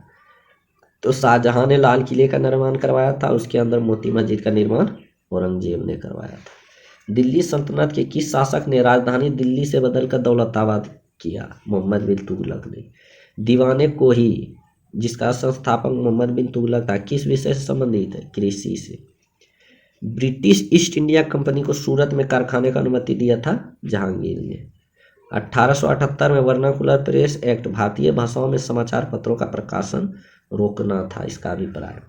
तो शाहजहां ने लाल किले का निर्माण करवाया था, उसके अंदर मोती मस्जिद का निर्माण औरंगजेब ने करवाया था। दिल्ली सल्तनत के किस शासक ने राजधानी दिल्ली से बदलकर दौलताबाद किया? मोहम्मद बिन तुगलक ने। दीवाने कोही जिसका संस्थापक मोहम्मद बिन तुगलक था, किस विषय से संबंधित है? कृषि से। ब्रिटिश ईस्ट इंडिया कंपनी को सूरत में कारखाने का अनुमति दिया था जहांगीर ने। 1878 में वर्नाकुलर प्रेस एक्ट भारतीय भाषाओं में समाचार पत्रों का प्रकाशन रोकना था, इसका अभिप्राय।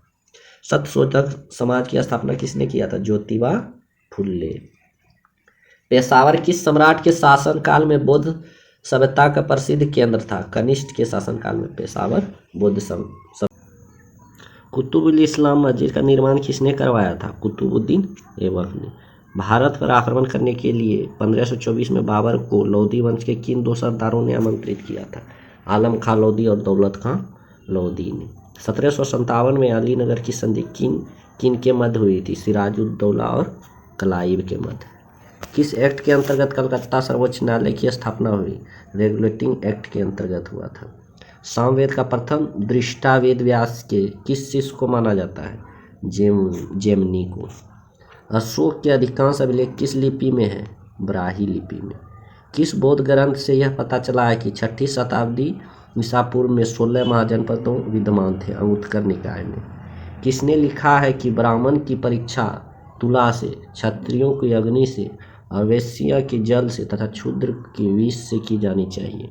सत्यशोधक समाज की स्थापना किसने किया था? ज्योतिबा फुल्ले। पेशावर किस सम्राट के शासनकाल में बौद्ध सभ्यता का प्रसिद्ध केंद्र था? कनिष्क के शासनकाल में पेशावर बौद्ध कुतुबुल इस्लाम मस्जिद का निर्माण किसने करवाया था? कुतुबुद्दीन ऐबक ने। भारत पर आक्रमण करने के लिए 1524 में बाबर को लोधी वंश के किन दो सरदारों ने आमंत्रित किया था? आलम खां लोधी और दौलत खां लोधी ने। 1757 में अलीनगर की संधि किन के मध्य हुई थी? सिराजुद्दौला और क्लाइव के मध्य। किस एक्ट के अंतर्गत कलकत्ता सर्वोच्च न्यायालय की स्थापना हुई? रेगुलेटिंग एक्ट के अंतर्गत हुआ था। सामवेद का प्रथम दृष्टा वेद व्यास के किस शिष्य को माना जाता है? जेमनी को। अशोक के अधिकांश अभिलेख किस लिपि में है? ब्राही लिपि में। किस बौद्ध ग्रंथ से यह पता चला है कि 6ठी शताब्दी ईसा पूर्व में 16 महाजनपद विद्यमान थे अंगुत्तर निकाय में? किसने लिखा है कि ब्राह्मण की परीक्षा तुला से, क्षत्रियों की अग्नि से और वैश्य की जल से तथा क्षुद्र की विष से की जानी चाहिए?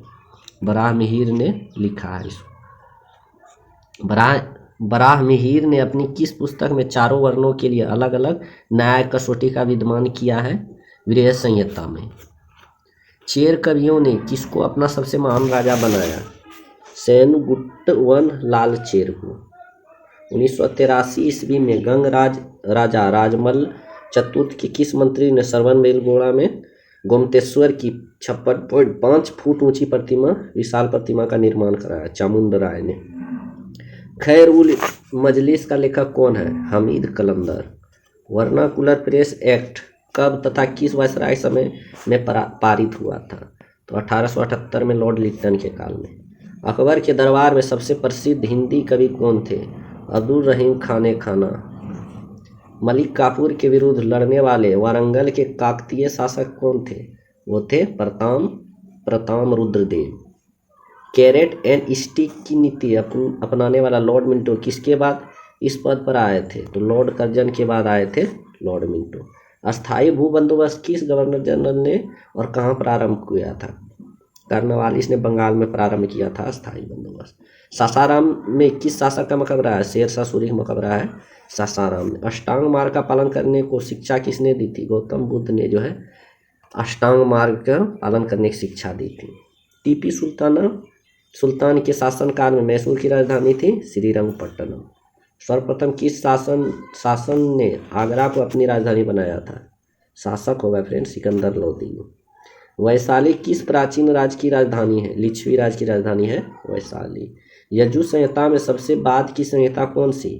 बराहमिहिर ने लिखा है इसको। बराहमिहिर ने अपनी किस पुस्तक में चारों वर्णों के लिए अलग अलग न्याय कसौटी का विद्यमान किया है? विरह संहिता में। चेर कवियों ने किसको अपना सबसे महान राजा बनाया? सेनगुट्ट वन लाल चेर को। 1983 ईस्वी में गंगराज राजा राजमल चतुर्थ के किस मंत्री ने सरवन बेलगोड़ा में गोमतेश्वर की 56.5 फुट ऊंची प्रतिमा, विशाल प्रतिमा का निर्माण कराया? चामुंडराय ने। खैर उल मजलिस का लेखक कौन है? हमीद कलंदर। वर्नाकुलर प्रेस एक्ट कब तथा किस वायसराय समय में पारित हुआ था? तो 1878 में लॉर्ड लिटन के काल में। अकबर के दरबार में सबसे प्रसिद्ध हिंदी कवि कौन थे? अब्दुल रहीम खाने खाना। मलिक काफूर के विरुद्ध लड़ने वाले वारंगल के काकतीय शासक कौन थे? वो थे Pratap Rudradev. Carrot and stick की नीति अपनाने वाला लॉर्ड मिंटो किसके बाद इस पद पर आए थे? तो लॉर्ड कर्जन के बाद आए थे लॉर्ड मिंटो। अस्थायी भू बंदोबस्त किस गवर्नर जनरल ने और कहाँ प्रारंभ किया था? कर्नवालिस ने बंगाल में प्रारंभ किया था अस्थायी बंदोबस्त। सासाराम में किस शासक का मकबरा है? शेरशाह सूरी का मकबरा है सासाराम में। अष्टांग मार्ग का पालन करने को शिक्षा किसने दी थी? गौतम बुद्ध ने जो है अष्टांग मार्ग का पालन करने की शिक्षा दी थी। टीपू सुल्तान के शासनकाल में मैसूर की राजधानी थी श्रीरंगपट्टनम। सर्वप्रथम किस शासन ने आगरा को अपनी राजधानी बनाया था? शासक होगा फ्रेंड सिकंदर लोदी ने। वैशाली किस प्राचीन राज्य की राजधानी है? लिच्छवी राज्य की राजधानी है वैशाली। यजु संहिता में सबसे बाद की संहिता कौन सी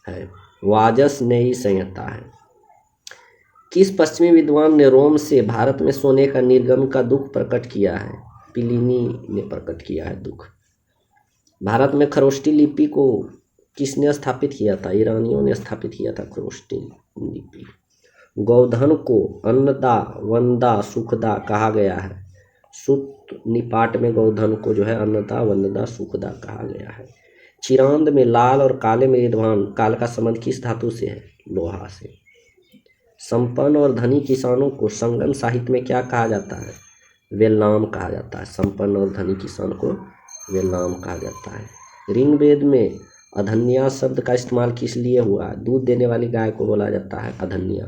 है? वाजसनेयी संहिता है। किस पश्चिमी विद्वान ने रोम से भारत में सोने का निर्गम का दुख प्रकट किया है? प्लिनी ने प्रकट किया है दुख। भारत में खरोष्टी लिपि को किसने स्थापित किया था? ईरानियों ने स्थापित किया था खरोष्टी लिपि। गौधन को अन्नदा वंदा सुखदा कहा गया है। सुत निपाट में गौधन को जो है अन्नदा वंदा सुखदा कहा गया है। चिरांद में लाल और काले में विद्वान काल का संबंध किस धातु से है? लोहा से। संपन्न और धनी किसानों को संगम साहित्य में क्या कहा जाता है? वेलनाम कहा जाता है। संपन्न और धनी किसान को वेलनाम कहा जाता है। ऋग्वेद में अधन्या शब्द का इस्तेमाल किस लिए हुआ? दूध देने वाली गाय को बोला जाता है अधन्या।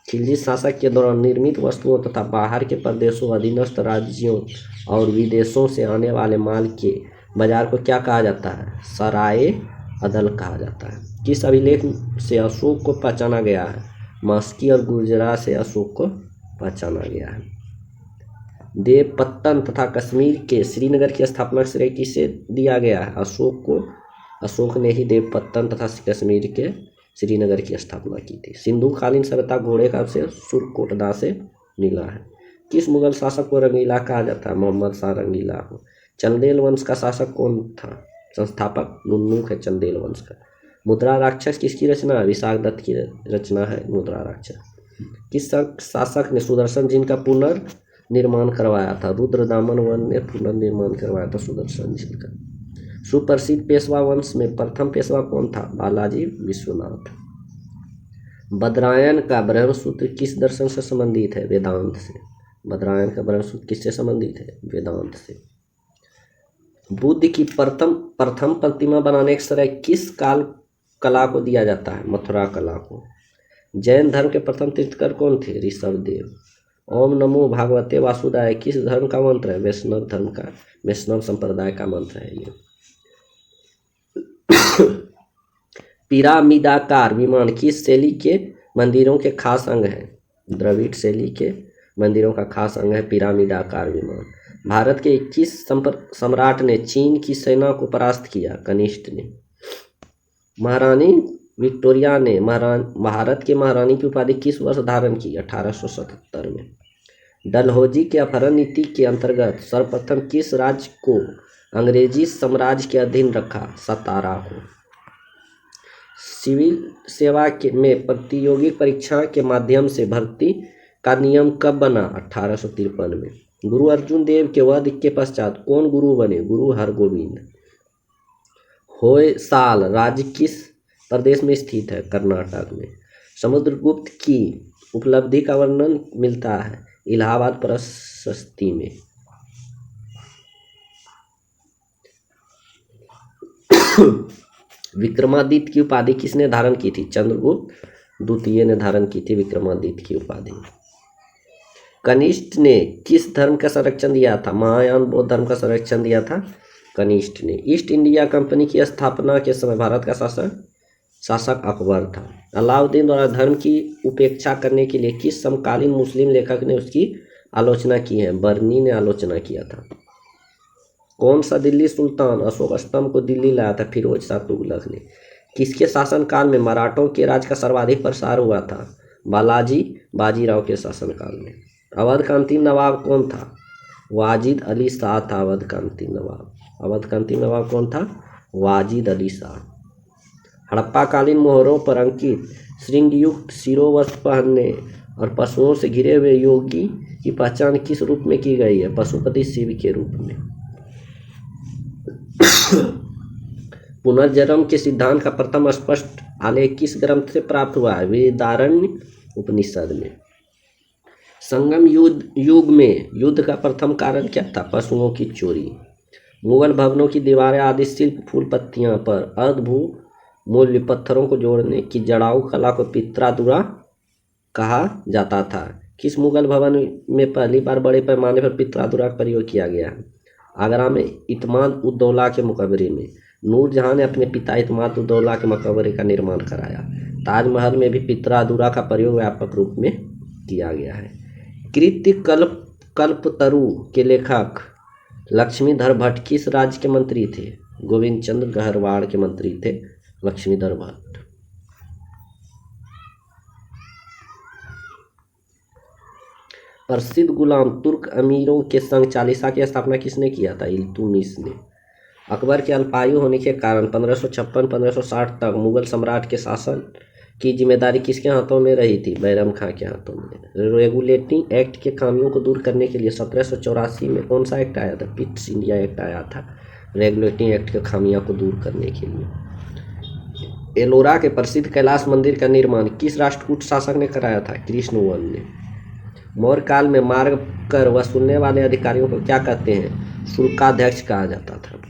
खिलजी शासक के दौरान निर्मित वस्तुओं तथा बाहर के प्रदेशों, अधीनस्थ राज्यों और विदेशों से आने वाले माल के बाजार को क्या कहा जाता है? सराय अदल कहा जाता है। किस अभिलेख से अशोक को पहचाना गया है? मास्की और गुजरात से अशोक को पहचाना गया है। देवपत्तन तथा कश्मीर के श्रीनगर की स्थापना का श्रेय किसे दिया गया है? अशोक को। अशोक ने ही देवपत्तन तथा कश्मीर के श्रीनगर की स्थापना की थी। सिंधु कालीन सभ्यता घोड़े का से सुरकोटदा से मिला है। किस मुगल शासक को रंगीला कहा जाता है? मोहम्मद शाह रंगीला को। चंदेल वंश का शासक कौन था? संस्थापक नुन्नुक है चंदेल वंश का। मुद्रा राक्षस किसकी रचना है? विशाख दत्त की रचना है मुद्रा राक्षस। किस शासक ने सुदर्शन जिन का पुनर्निर्माण करवाया था? रुद्रदामन वन ने पुनर्निर्माण करवाया था सुदर्शन जिन का। सुप्रसिद्ध पेशवा वंश में प्रथम पेशवा कौन था? बालाजी विश्वनाथ। बद्रायन का ब्रह्मसूत्र किस दर्शन से संबंधित है? वेदांत से। बद्रायन का ब्रह्मसूत्र किससे संबंधित है? वेदांत से। बुद्ध की प्रथम प्रतिमा बनाने का श्रेय किस काल कला को दिया जाता है? मथुरा कला को। जैन धर्म के प्रथम तीर्थंकर कौन थे? ऋषभदेव। ओम नमो भागवते वासुदेवाय किस धर्म का मंत्र है? वैष्णव धर्म का, वैष्णव संप्रदाय का मंत्र है ये। पिरामिडाकार विमान किस शैली के मंदिरों के खास अंग है? द्रविड़ शैली के मंदिरों का खास अंग है पिरामिडाकार विमान। भारत के 21 सम्राट ने चीन की सेना को परास्त किया? कनिष्ठ ने। महारानी विक्टोरिया ने भारत के महारानी की उपाधि किस वर्ष धारण की? 1877 में। डलहौजी के अपहरण नीति के अंतर्गत सर्वप्रथम किस राज्य को अंग्रेजी साम्राज्य के अधीन रखा? सतारा को। सिविल सेवा में प्रतियोगी परीक्षा के माध्यम से भर्ती का नियम कब बना? 1853 में। गुरु अर्जुन देव के वध के पश्चात कौन गुरु बने? गुरु हरगोविंद। होयसाल राज्य किस प्रदेश में स्थित है? कर्नाटक में। समुद्रगुप्त की उपलब्धि का वर्णन मिलता है इलाहाबाद प्रशस्ति में। विक्रमादित्य की उपाधि किसने धारण की थी? चंद्रगुप्त द्वितीय ने धारण की थी विक्रमादित्य की उपाधि। कनिष्ठ ने किस धर्म का संरक्षण दिया था? महायान बौद्ध धर्म का संरक्षण दिया था कनिष्ठ ने। ईस्ट इंडिया कंपनी की स्थापना के समय भारत का शासक अकबर था। अलाउद्दीन द्वारा धर्म की उपेक्षा करने के लिए किस समकालीन मुस्लिम लेखक ने उसकी आलोचना की है? बर्नी ने आलोचना किया था। कौन सा दिल्ली सुल्तान अशोक स्तंभ को दिल्ली लाया था? फिरोज शाह तुगलक ने। किसके शासनकाल में मराठों के राज्य का सर्वाधिक प्रसार हुआ था? बाजीराव के शासनकाल में। अवध का अंतिम नवाब कौन था? वाजिद अली शाह था अवध का अंतिम नवाब। अवध का अंतिम नवाब कौन था? वाजिद अली शाह। हड़प्पाकालीन मोहरों पर अंकित श्रृंगयुक्त शिरोवस्त्र पहनने और पशुओं से घिरे हुए योगी की पहचान किस रूप में की गई है? पशुपति शिव के रूप में। पुनर्जन्म के सिद्धांत का प्रथम स्पष्ट आलेख किस ग्रंथ से प्राप्त हुआ है? वेदारण्य उपनिषद में। संगम युग में युद्ध का प्रथम कारण क्या था? पशुओं की चोरी। मुगल भवनों की दीवारें आदि शिल्प फूल पत्तियां पर अद्भुत मूल्य पत्थरों को जोड़ने की जड़ाऊ कला को पित्रादुरा कहा जाता था। किस मुगल भवन में पहली बार बड़े पैमाने पर पित्रादुरा का प्रयोग किया गया? आगरा में इत्माद उद दौला के मकबरे में। नूरजहां ने अपने पिता इत्माद उद दौला के मकबरे का निर्माण कराया। ताजमहल में भी पित्रादुरा का प्रयोग व्यापक रूप में किया गया है। कृत्य कल्पतरु के लेखक लक्ष्मीधर भट्ट किस राज्य के मंत्री थे? गोविंद चंद्र गहरवाड़ के मंत्री थे लक्ष्मीधर भट्ट। प्रसिद्ध गुलाम तुर्क अमीरों के संग चालीसा की स्थापना किसने किया था? इल्तुतमिश ने। अकबर के अल्पायु होने के कारण 1556-1560 तक मुगल सम्राट के शासन की जिम्मेदारी किसके हाथों में रही थी? बैरम खां के हाथों में। रेगुलेटिंग एक्ट के खामियों को दूर करने के लिए 1784 में कौन सा एक्ट आया था? पिट्स इंडिया एक्ट आया था रेगुलेटिंग एक्ट के खामियों को दूर करने के लिए। एलोरा के प्रसिद्ध कैलाश मंदिर का निर्माण किस राष्ट्रकूट शासक ने कराया था? कृष्णवर्मन ने। मौर्य काल में मार्ग कर वसूलने वाले अधिकारियों को क्या कहते हैं? शुल्काध्यक्ष कहा जाता था।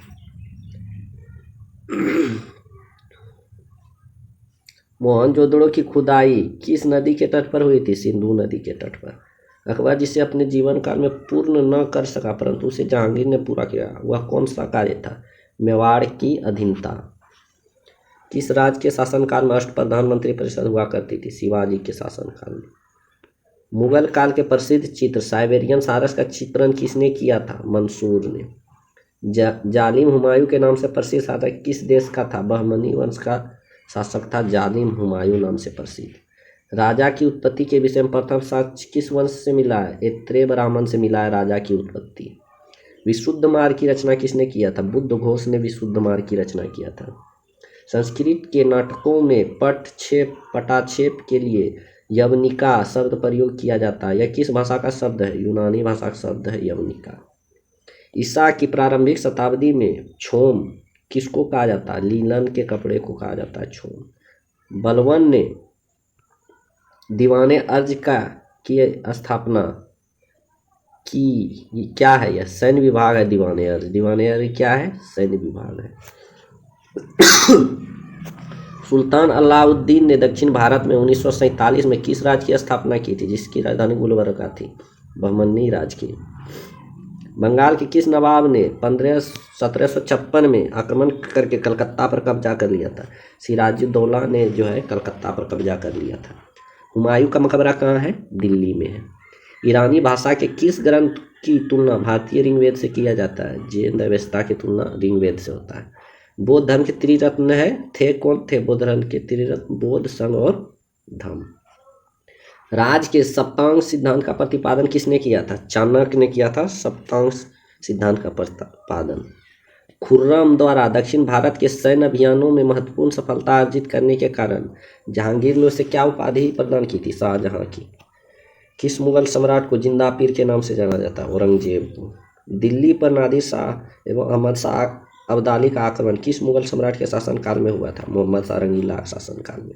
मोहनजोदड़ो की खुदाई किस नदी के तट पर हुई थी? सिंधु नदी के तट पर। अकबर जिसे अपने जीवन काल में पूर्ण न कर सका परंतु उसे जहांगीर ने पूरा किया, वह कौन सा कार्य था? मेवाड़ की अधीनता। किस राज्य के शासनकाल में अष्ट प्रधानमंत्री परिषद हुआ करती थी? शिवाजी के शासनकाल में। मुगल काल के प्रसिद्ध चित्र साइबेरियन सारस का चित्रण किसने किया था? मंसूर ने। जालिम हुमायूं के नाम से प्रसिद्ध शासक किस देश का था? बहमनी वंश का शासक था जालिम हुमायूं नाम से प्रसिद्ध। राजा की उत्पत्ति के विषय में प्रथम साक्ष्य किस वंश से मिला है? एत्रेय ब्राह्मण से मिला है राजा की उत्पत्ति। विशुद्ध मार्ग की रचना किसने किया था? बुद्ध घोष ने विशुद्ध मार्ग की रचना किया था। संस्कृत के नाटकों में पटाक्षेप के लिए यवनिका शब्द प्रयोग किया जाता है। यह किस भाषा का शब्द है? यूनानी भाषा का शब्द है यवनिका। ईसा की प्रारंभिक शताब्दी में छोम किसको कहा जाता है? लीलन के कपड़े को कहा जाता है छोम। बलवन ने दीवाने अर्ज की स्थापना की। क्या है यह? सैन्य विभाग है दीवाने अर्ज। दीवाने अर्ज क्या है? सैन्य विभाग है। सुल्तान अलाउद्दीन ने दक्षिण भारत में 1947 में किस राज्य की स्थापना की थी जिसकी राजधानी गुलबर्गा थी? बहमनी राज्य की। बंगाल के किस नवाब ने 1756 में आक्रमण करके कलकत्ता पर कब्जा कर लिया था? सिराजुद्दौला ने जो है कलकत्ता पर कब्जा कर लिया था। हुमायूं का मकबरा कहाँ है? दिल्ली में है। ईरानी भाषा के किस ग्रंथ की तुलना भारतीय ऋग्वेद से किया जाता है? जैन अवेस्ता की तुलना ऋग्वेद से होता है। बौद्ध धर्म के त्रिरत्न थे कौन थे? बौद्ध धर्म के त्रिरत्न बुद्ध, संघ और धम्म। राज के सप्तांग सिद्धांत का प्रतिपादन किसने किया था? चाणक्य ने किया था सप्तांग सिद्धांत का प्रतिपादन। खुर्रम द्वारा दक्षिण भारत के सैन्य अभियानों में महत्वपूर्ण सफलता अर्जित करने के कारण जहांगीर ने उसे क्या उपाधि प्रदान की थी? शाहजहां की। किस मुगल सम्राट को जिंदा पीर के नाम से जाना जाता है? औरंगजेब को। दिल्ली पर नादिर शाह एवं अहमद शाह अब्दाली का आक्रमण किस मुगल सम्राट के शासनकाल में हुआ था? मोहम्मद शाह रंगीला शासनकाल में।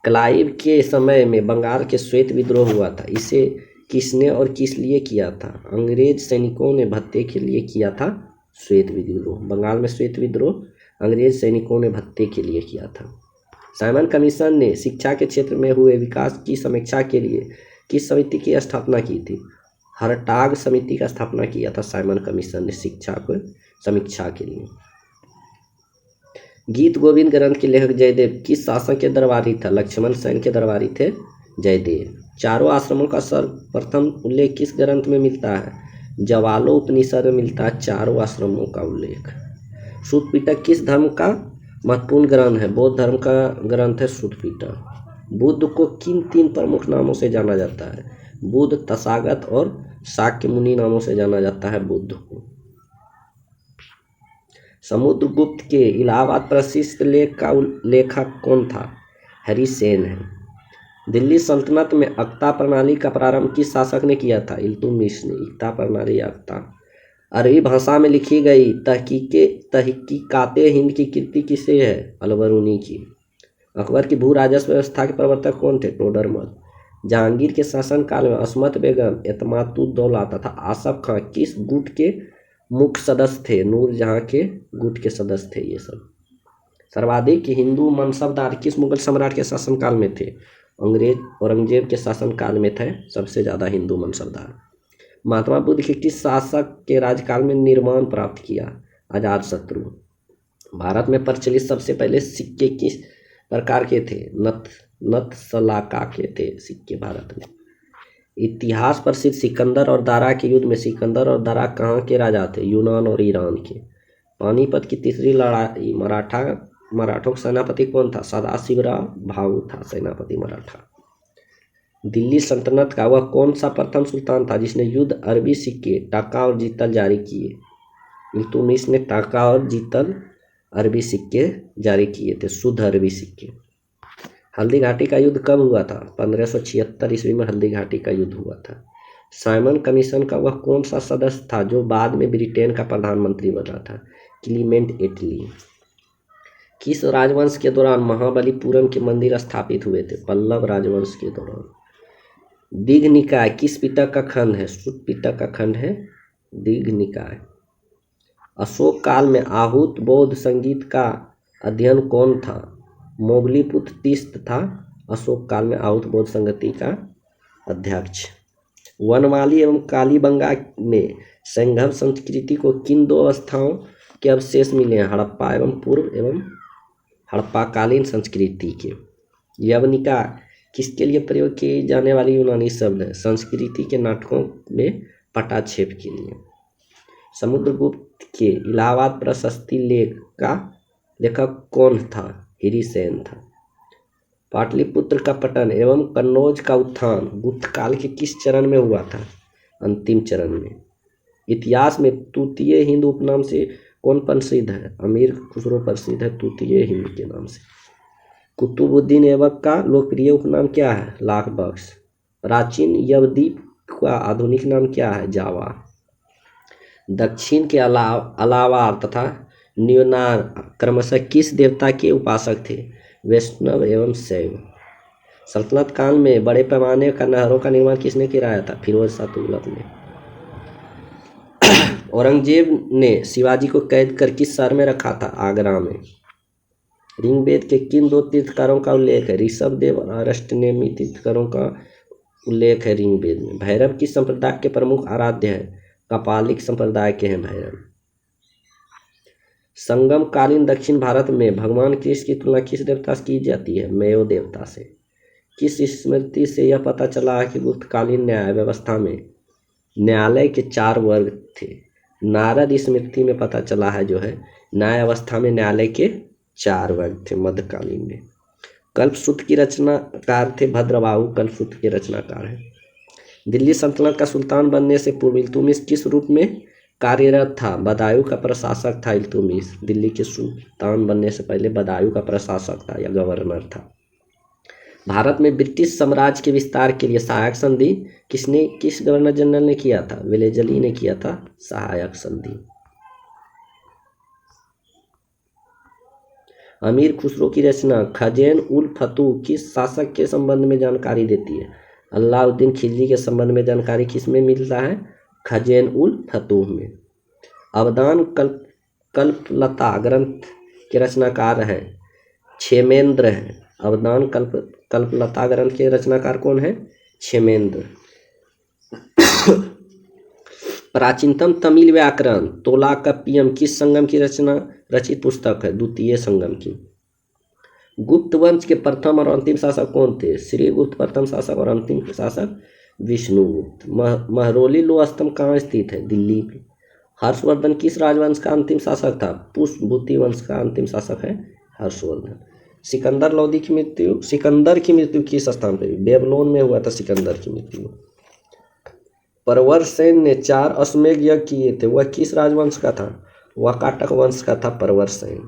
क्लाइव के समय में बंगाल के श्वेत विद्रोह हुआ था। इसे किसने और किस लिए किया था? अंग्रेज सैनिकों ने भत्ते के लिए किया था श्वेत विद्रोह। बंगाल में श्वेत विद्रोह अंग्रेज सैनिकों ने भत्ते के लिए किया था। साइमन कमीशन ने शिक्षा के क्षेत्र में हुए विकास की समीक्षा के लिए किस समिति की स्थापना की थी? हरटाग समिति का स्थापना किया था साइमन कमीशन ने शिक्षा को समीक्षा के लिए। गीत गोविंद ग्रंथ के लेखक जयदेव किस शासक के दरबारी था? लक्ष्मण सेन के दरबारी थे जयदेव। चारों आश्रमों का सर्वप्रथम उल्लेख किस ग्रंथ में मिलता है? जवालो उपनिषद में मिलता है चारों आश्रमों का उल्लेख। सूत पिटक किस धर्म का महत्वपूर्ण ग्रंथ है? बौद्ध धर्म का ग्रंथ है सूत पिटक। बुद्ध को किन 3 प्रमुख नामों से जाना जाता है? बुद्ध, तथागत और शाक्य मुनि नामों से जाना जाता है बुद्ध को। समुद्रगुप्त के इलाहाबाद प्रसिद्ध लेख का लेखक कौन था? हरिसेन है। दिल्ली सल्तनत में अक्ता प्रणाली का प्रारंभ किस शासक ने किया था? इल्तुतमिश ने। इक्ता प्रणाली अक्ता। अरबी भाषा में लिखी गई तहकीकाते हिंद की कृति किसे है? अलबरूनी की। अकबर की भू राजस्व व्यवस्था के प्रवर्तक कौन थे? टोडरमल। जहांगीर के शासनकाल में अस्मत बेगम, एतमादुद्दौला तथा आसफ खां किस गुट के मुख्य सदस्य थे? नूरजहां के गुट के सदस्य थे ये सब। सर्वाधिक हिंदू मनसबदार किस मुगल सम्राट के शासनकाल में थे? अंग्रेज औरंगजेब के शासनकाल में थे सबसे ज़्यादा हिंदू मनसबदार। महात्मा बुद्ध के किस शासक के राज्यकाल में निर्माण प्राप्त किया? अजातशत्रु। भारत में प्रचलित सबसे पहले सिक्के किस प्रकार के थे? नत्सलाका के थे सिक्के भारत में। इतिहास प्रसिद्ध सिकंदर और दारा के युद्ध में सिकंदर और दारा कहाँ के राजा थे? यूनान और ईरान के। पानीपत की तीसरी लड़ाई मराठों का सेनापति कौन था? सदाशिवराव भाऊ था सेनापति मराठा। दिल्ली सल्तनत का वह कौन सा प्रथम सुल्तान था जिसने युद्ध अरबी सिक्के टाका और जीतल जारी किए? इल्तुतमिश ने टाका और जीतल अरबी सिक्के जारी किए थे, शुद्ध अरबी सिक्के। हल्दी घाटी का युद्ध कब हुआ था? 1576 ईस्वी में हल्दी घाटी का युद्ध हुआ था। साइमन कमीशन का वह कौन सा सदस्य था जो बाद में ब्रिटेन का प्रधानमंत्री बना था? क्लीमेंट एटली। किस राजवंश के दौरान महाबलीपुरम के मंदिर स्थापित हुए थे? पल्लव राजवंश के दौरान। दीघ निकाय किस पिटक का खंड है? सुत पिटक का खंड है दीघ निकाय। अशोक काल में आहूत बौद्ध संगीत का अध्ययन कौन था? मोगलीपुत्र तीस्त था अशोक काल में आहूत बौद्ध संगति का अध्यक्ष। वनमाली एवं कालीबंगा में संगम संस्कृति को किन 2 अवस्थाओं के अवशेष मिले हैं? हड़प्पा एवं पूर्व एवं हड़प्पाकालीन संस्कृति के। यवनिका किसके लिए प्रयोग की जाने वाली यूनानी शब्द है? संस्कृति के नाटकों में पटाक्षेप के लिए। समुद्रगुप्त के इलाहाबाद प्रशस्ति लेख का लेखक कौन था? हिरिसेन था। पाटलिपुत्र का पतन एवं कन्नौज का उत्थान गुप्त काल के किस चरण में हुआ था? अंतिम चरण में। इतिहास में तूतीय हिंद उपनाम से कौन प्रसिद्ध है? अमीर खुसरो प्रसिद्ध है तूतीय हिंद के नाम से। कुतुबुद्दीन ऐबक का लोकप्रिय उपनाम क्या है? लाख बख्श। प्राचीन यवद्वीप का आधुनिक नाम क्या है? जावा। दक्षिण के अलावार तथा न्यूनार क्रमशः किस देवता के उपासक थे? वैष्णव एवं शैव। सल्तनत काल में बड़े पैमाने का नहरों का निर्माण किसने कराया था? फिरोज शाह तुगलक ने। औरंगजेब ने शिवाजी को कैद कर किस शहर में रखा था? आगरा में। ऋग्वेद के किन दो तीर्थकारों का उल्लेख है? ऋषभदेव और अष्टनेमी तीर्थकारों का उल्लेख है ऋग्वेद में। भैरव किस संप्रदाय के प्रमुख आराध्य है? कपालिक संप्रदाय के हैं भैरव। संगम कालीन दक्षिण भारत में भगवान कृष्ण की तुलना किस देवता से की जाती है? मयो देवता से। किस स्मृति से यह पता चला है कि गुप्तकालीन न्याय व्यवस्था में न्यायालय के 4 वर्ग थे? नारद स्मृति में पता चला है जो है न्याय अवस्था में न्यायालय के 4 वर्ग थे मध्यकालीन में। कल्पसूत्र की रचनाकार थे भद्रबाहु, कल्पसूत्र के रचनाकार हैं। दिल्ली सल्तनत का सुल्तान बनने से पूर्व इल्तुतमिश किस रूप में कार्यरत था? बदायूं का प्रशासक था इल्तुतमिश। दिल्ली के सुल्तान बनने से पहले बदायूं का प्रशासक था या गवर्नर था। भारत में ब्रिटिश साम्राज्य के विस्तार के लिए सहायक संधि किस गवर्नर जनरल ने किया था? वेलेजली ने किया था सहायक संधि। अमीर खुसरो की रचना खज़ेन उल फतूह किस शासक के संबंध में जानकारी देती है? अलाउद्दीन खिलजी के संबंध में जानकारी किसमें मिलता है? खज़ेन उल फतूह में। अवदान कल्पलता ग्रंथ के रचनाकार है क्षेमेंद्र हैं। अवदान कल्पलता ग्रंथ के रचनाकार कौन है? क्षेमेंद्र। प्राचीनतम तमिल व्याकरण तोलाकप्पियम किस संगम की रचित पुस्तक है? द्वितीय संगम की। गुप्त वंश के प्रथम और अंतिम शासक कौन थे? श्रीगुप्त प्रथम शासक और अंतिम शासक विष्णुगुप्त। महरौली लोह स्तंभ कहाँ स्थित है? दिल्ली में। हर्षवर्धन किस राजवंश का अंतिम शासक था? पुष्पभूति वंश का अंतिम शासक है हर्षवर्धन। सिकंदर की मृत्यु किस स्थान पर? बेबीलोन में हुआ था सिकंदर की मृत्यु। परवरसेन ने 4 अश्वमेध यज्ञ किए थे, वह किस राजवंश का था? वाकाटक वंश का था परवरसेन।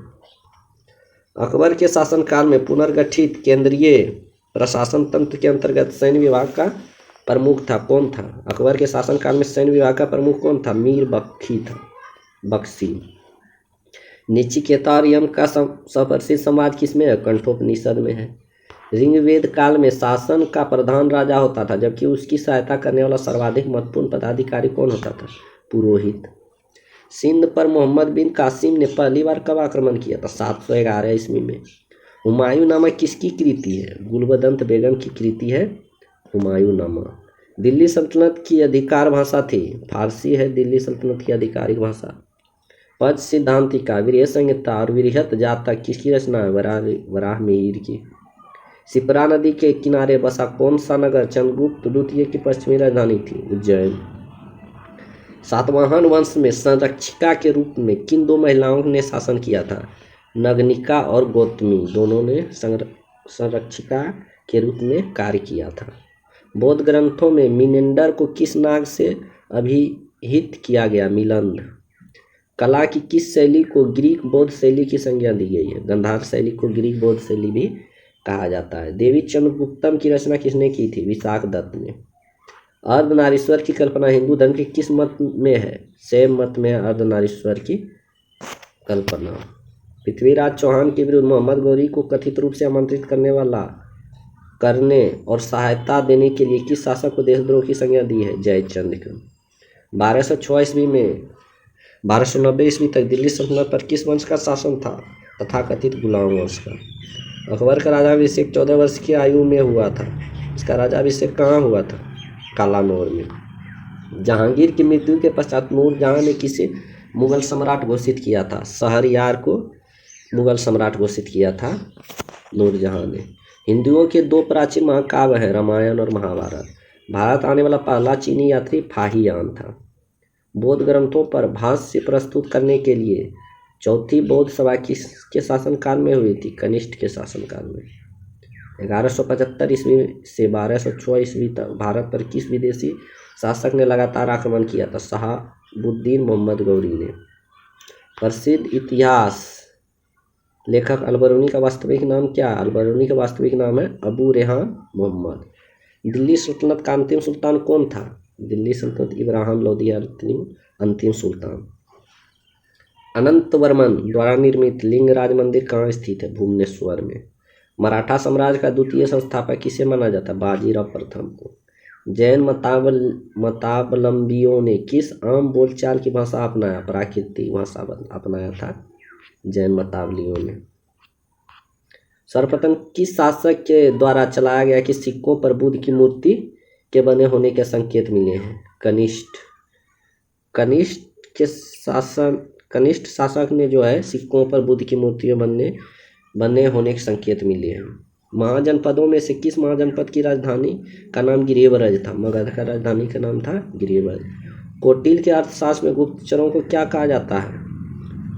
अकबर के शासनकाल में पुनर्गठित केंद्रीय प्रशासन तंत्र के अंतर्गत सैन्य विभाग का प्रमुख था कौन था? अकबर के शासनकाल में सैन्य विभाग का प्रमुख कौन था? मीर बख्शी। नचिकेता और यम का सुप्रसिद्ध संवाद किसमें है? कंठोपनिषद में है। ऋग्वेद काल में शासन का प्रधान राजा होता था, जबकि उसकी सहायता करने वाला सर्वाधिक महत्वपूर्ण पदाधिकारी कौन होता था? पुरोहित। सिंध पर मोहम्मद बिन कासिम ने पहली बार कब आक्रमण किया था? 711 ईस्वी में। हुमायूंनामा किसकी कृति है? गुलबदंत बेगम की कृति है हुमायूंनामा। दिल्ली सल्तनत की अधिकार भाषा थी? फारसी है दिल्ली सल्तनत की आधिकारिक भाषा। पद सिद्धांतिका, वीर्य संहिता और विरहत जातक किसकी रचना है? वराहमिहिर की। शिप्रा नदी के किनारे बसा कौन सा नगर चंद्रगुप्त द्वितीय की पश्चिमी राजधानी थी? उज्जैन। सातवाहन वंश में संरक्षिका के रूप में किन 2 महिलाओं ने शासन किया था? नगनिका और गौतमी, दोनों ने संरक्षिका के रूप में कार्य किया था। बौद्ध ग्रंथों में मिनेंडर को किस नाग से अभिहित किया गया? मिलंद। कला की किस शैली को ग्रीक बौद्ध शैली की संज्ञा दी गई है? गंधार शैली को ग्रीक बौद्ध शैली भी कहा जाता है। देवी चंद्रगुप्तम की रचना किसने की थी? विशाख दत्त ने। अर्धनारीश्वर की कल्पना हिंदू धर्म के किस मत में है? शैव मत में अर्धनारीश्वर की कल्पना। पृथ्वीराज चौहान के विरुद्ध मोहम्मद गौरी को कथित रूप से आमंत्रित करने और सहायता देने के लिए किस शासक को देशद्रोह की संज्ञा दी है? जयचंद को। 1206 ईस्वी में 1290 ईस्वी तक दिल्ली सल्तनत पर किस वंश का शासन था? तथाकथित गुलाम वंश का। अकबर का राज्याभिषेक 14 वर्ष की आयु में हुआ था। इसका राज्याभिषेक कहाँ हुआ था? कालानौर में। जहांगीर की मृत्यु के पश्चात नूरजहां ने किसे मुगल सम्राट घोषित किया था? शहरयार को मुगल सम्राट घोषित किया था नूरजहां ने। हिंदुओं के दो प्राचीन महाकाव्य हैं, रामायण और महाभारत। भारत आने वाला पहला चीनी यात्री फाहियान था। बौद्ध ग्रंथों पर भाष्य प्रस्तुत करने के लिए चौथी बौद्ध सभा किसके शासनकाल में हुई थी? कनिष्ठ के शासनकाल में। 1175 ईस्वी से 1206 ईस्वी तक भारत पर किस विदेशी शासक ने लगातार आक्रमण किया था? शहाबुद्दीन मोहम्मद गौरी ने। प्रसिद्ध इतिहास लेखक अलबरूनी का वास्तविक नाम क्या है? अलबरूनी का वास्तविक नाम है अबू रेहान मोहम्मद। दिल्ली सल्तनत का अंतिम सुल्तान कौन था? दिल्ली सल्तनत इब्राहिम लोदी अंतिम सुल्तान। अनंत वर्मन द्वारा निर्मित लिंगराज मंदिर कहाँ स्थित है? भुवनेश्वर में। मराठा साम्राज्य का द्वितीय संस्थापक किसे माना जाता है? बाजीराव प्रथम को। जैन मतावलंबियों ने किस आम बोलचाल की भाषा अपनाया? प्राकृतिक भाषा अपनाया था जैन मतावलियों ने। सर्वप्रथम किस शासक के द्वारा चलाया गया कि सिक्कों पर बुद्ध की मूर्ति के बने होने के संकेत मिले हैं? कनिष्ठ। कनिष्ठ शासक ने जो है सिक्कों पर बुद्ध की मूर्तियां बने होने के संकेत मिले हैं। महाजनपदों में से किस महाजनपद की राजधानी का नाम गिरिब्रज था? मगध का राजधानी का नाम था गिरिब्रज। कौटिल्य के अर्थशास्त्र में गुप्तचरों को क्या कहा जाता है?